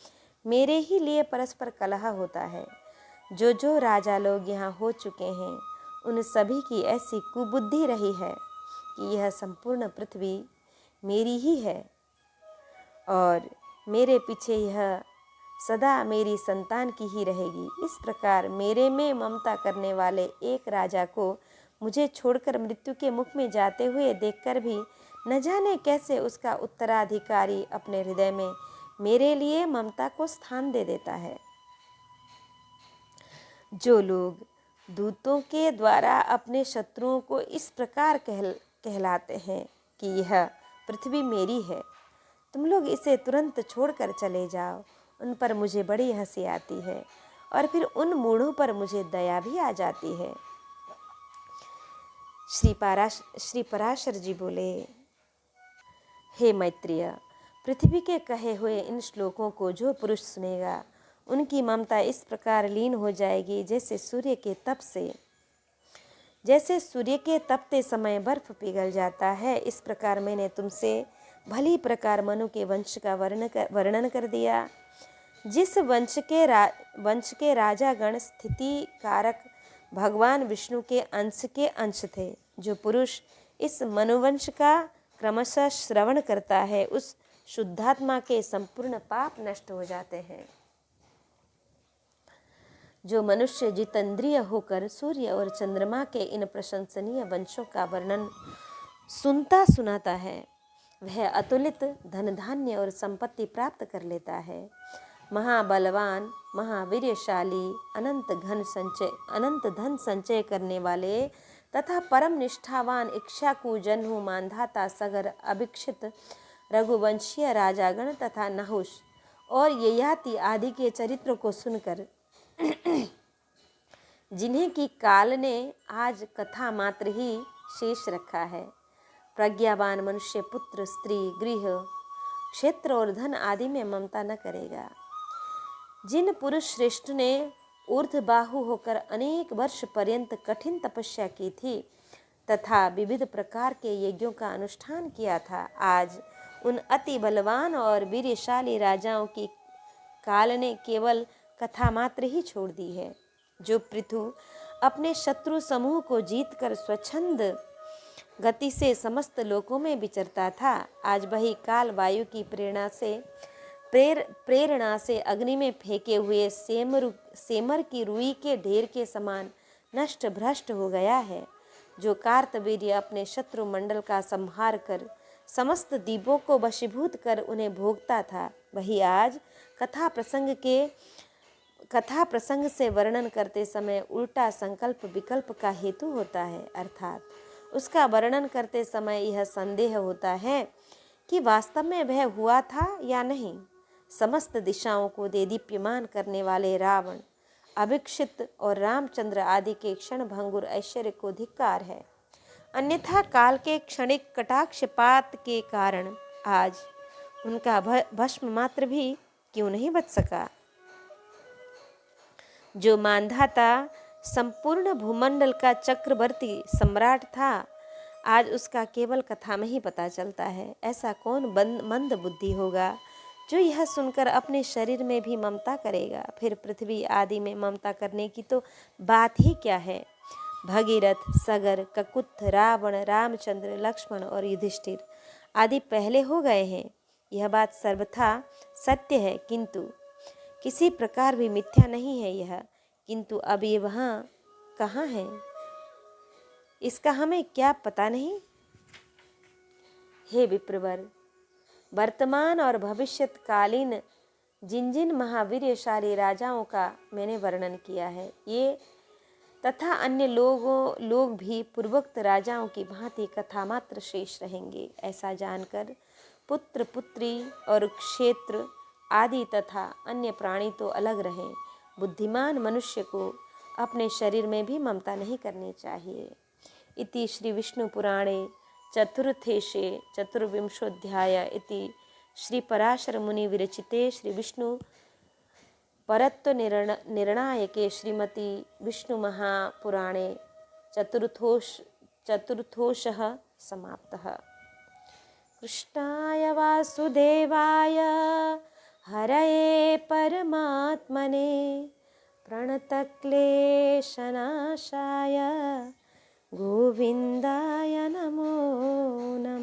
मेरे ही लिए परस्पर कलह होता है। जो राजा लोग यहाँ हो चुके हैं, उन सभी की ऐसी कुबुद्धि रही है कि यह संपूर्ण पृथ्वी मेरी ही है और मेरे पीछे यह सदा मेरी संतान की ही रहेगी। इस प्रकार मेरे में ममता करने वाले एक राजा को मुझे छोड़कर मृत्यु के मुख में जाते हुए देखकर भी न जाने कैसे उसका उत्तराधिकारी अपने हृदय में मेरे लिए ममता को स्थान दे देता है। जो लोग दूतों के द्वारा अपने शत्रुओं को इस प्रकार कहलाते हैं कि यह पृथ्वी मेरी है, तुम लोग इसे तुरंत छोड़कर चले जाओ, उन पर मुझे बड़ी हंसी आती है और फिर उन मूढ़ों पर मुझे दया भी आ जाती है। श्री पराशर जी बोले, हे मैत्रेय, पृथ्वी के कहे हुए इन श्लोकों को जो पुरुष सुनेगा, उनकी ममता इस प्रकार लीन हो जाएगी जैसे सूर्य के तपते समय बर्फ पिघल जाता है। इस प्रकार मैंने तुमसे भली प्रकार मनु के वंश का वर्णन कर दिया। जिस वंश के राजागण स्थिति कारक भगवान विष्णु के अंश थे, जो पुरुष इस मनुवंश का क्रमशः श्रवण करता है, उस शुद्धात्मा के संपूर्ण पाप नष्ट हो जाते हैं। जो मनुष्य जितेंद्रिय होकर सूर्य और चंद्रमा के इन प्रशंसनीय वंशों का वर्णन सुनता सुनाता है, वह अतुलित धन धान्य और संपत्ति प्राप्त कर लेता है। महाबलवान, महावीर्यशाली, अनंत धन संचय करने वाले तथा परम निष्ठावान इक्ष्वाकु, जन्हु, मांधाता, सगर, अभिक्षित, रघुवंशीय राजागण तथा नहुष और ययाति आदि के चरित्रों को सुनकर जिन्हें कि काल ने आज कथा मात्र ही शेष रखा है, प्रज्ञावान मनुष्य पुत्र, स्त्री, गृह, क्षेत्र और धन आदि में ममता न करेगा। जिन पुरुष श्रेष्ठ ने ऊर्ध्वबाहु होकर अनेक वर्ष पर्यंत कठिन तपस्या की थी तथा विविध प्रकार के यज्ञों का अनुष्ठान किया था, आज उन अति बलवान और वीरशाली राजाओं की काल ने केवल कथा मात्र ही छोड़ दी है। जो पृथु अपने शत्रु समूह को जीतकर स्वच्छंद गति से समस्त लोकों में विचरता था, आज वही काल वायु की प्रेरणा से अग्नि में फेंके हुए सेमर की रुई के ढेर के समान नष्ट भ्रष्ट हो गया है। जो कार्तवीर्य अपने शत्रु मंडल का संहार कर समस्त दीपों को वशीभूत कर उन्हें भोगता था, वही आज कथा प्रसंग के कथा प्रसंग से वर्णन करते समय उल्टा संकल्प विकल्प का हेतु होता है, अर्थात उसका वर्णन करते समय यह संदेह होता है कि वास्तव में वह हुआ था या नहीं। समस्त दिशाओं को देदीप्यमान करने वाले रावण, अभिक्षित और रामचंद्र आदि के क्षण भंगुर ऐश्वर्य को धिक्कार है। अन्यथा काल के क्षणिक कटाक्षपात के कारण आज उनका भस्म मात्र भी क्यों नहीं बच सका। जो मानधाता संपूर्ण भूमंडल का चक्रवर्ती सम्राट था, आज उसका केवल कथा में ही पता चलता है। ऐसा कौन मंद बुद्धि होगा जो यह सुनकर अपने शरीर में भी ममता करेगा। फिर पृथ्वी आदि में ममता करने की तो बात ही क्या है। भगीरथ, सगर, ककुत्थ, रावण, रामचंद्र, लक्ष्मण और युधिष्ठिर आदि पहले हो गए हैं, यह बात सर्वथा सत्य है, किंतु किसी प्रकार भी मिथ्या नहीं है यह। किंतु अब ये वहाँ कहाँ है, इसका हमें क्या पता नहीं। हे विप्रवर, वर्तमान और भविष्यकालीन जिन जिन महावीरशाली राजाओं का मैंने वर्णन किया है, ये तथा अन्य लोग भी पूर्वोक्त राजाओं की भांति कथा मात्र शेष रहेंगे। ऐसा जानकर पुत्र, पुत्री और क्षेत्र आदि तथा अन्य प्राणी तो अलग रहें, बुद्धिमान मनुष्य को अपने शरीर में भी ममता नहीं करनी चाहिए। इति श्री विष्णु पुराणे चतुर्थेशे चतुर्विंशोऽध्याय इति श्री पराशर मुनि विरचिते श्री विष्णु परत्व निर्णायके श्रीमती विष्णु महापुराणे चतुर्थोषः समाप्तः। कृष्णाय वासुदेवाय हरये परमात्मने प्रणतक्लेशनाशाय गोविन्दाय नमो नमः।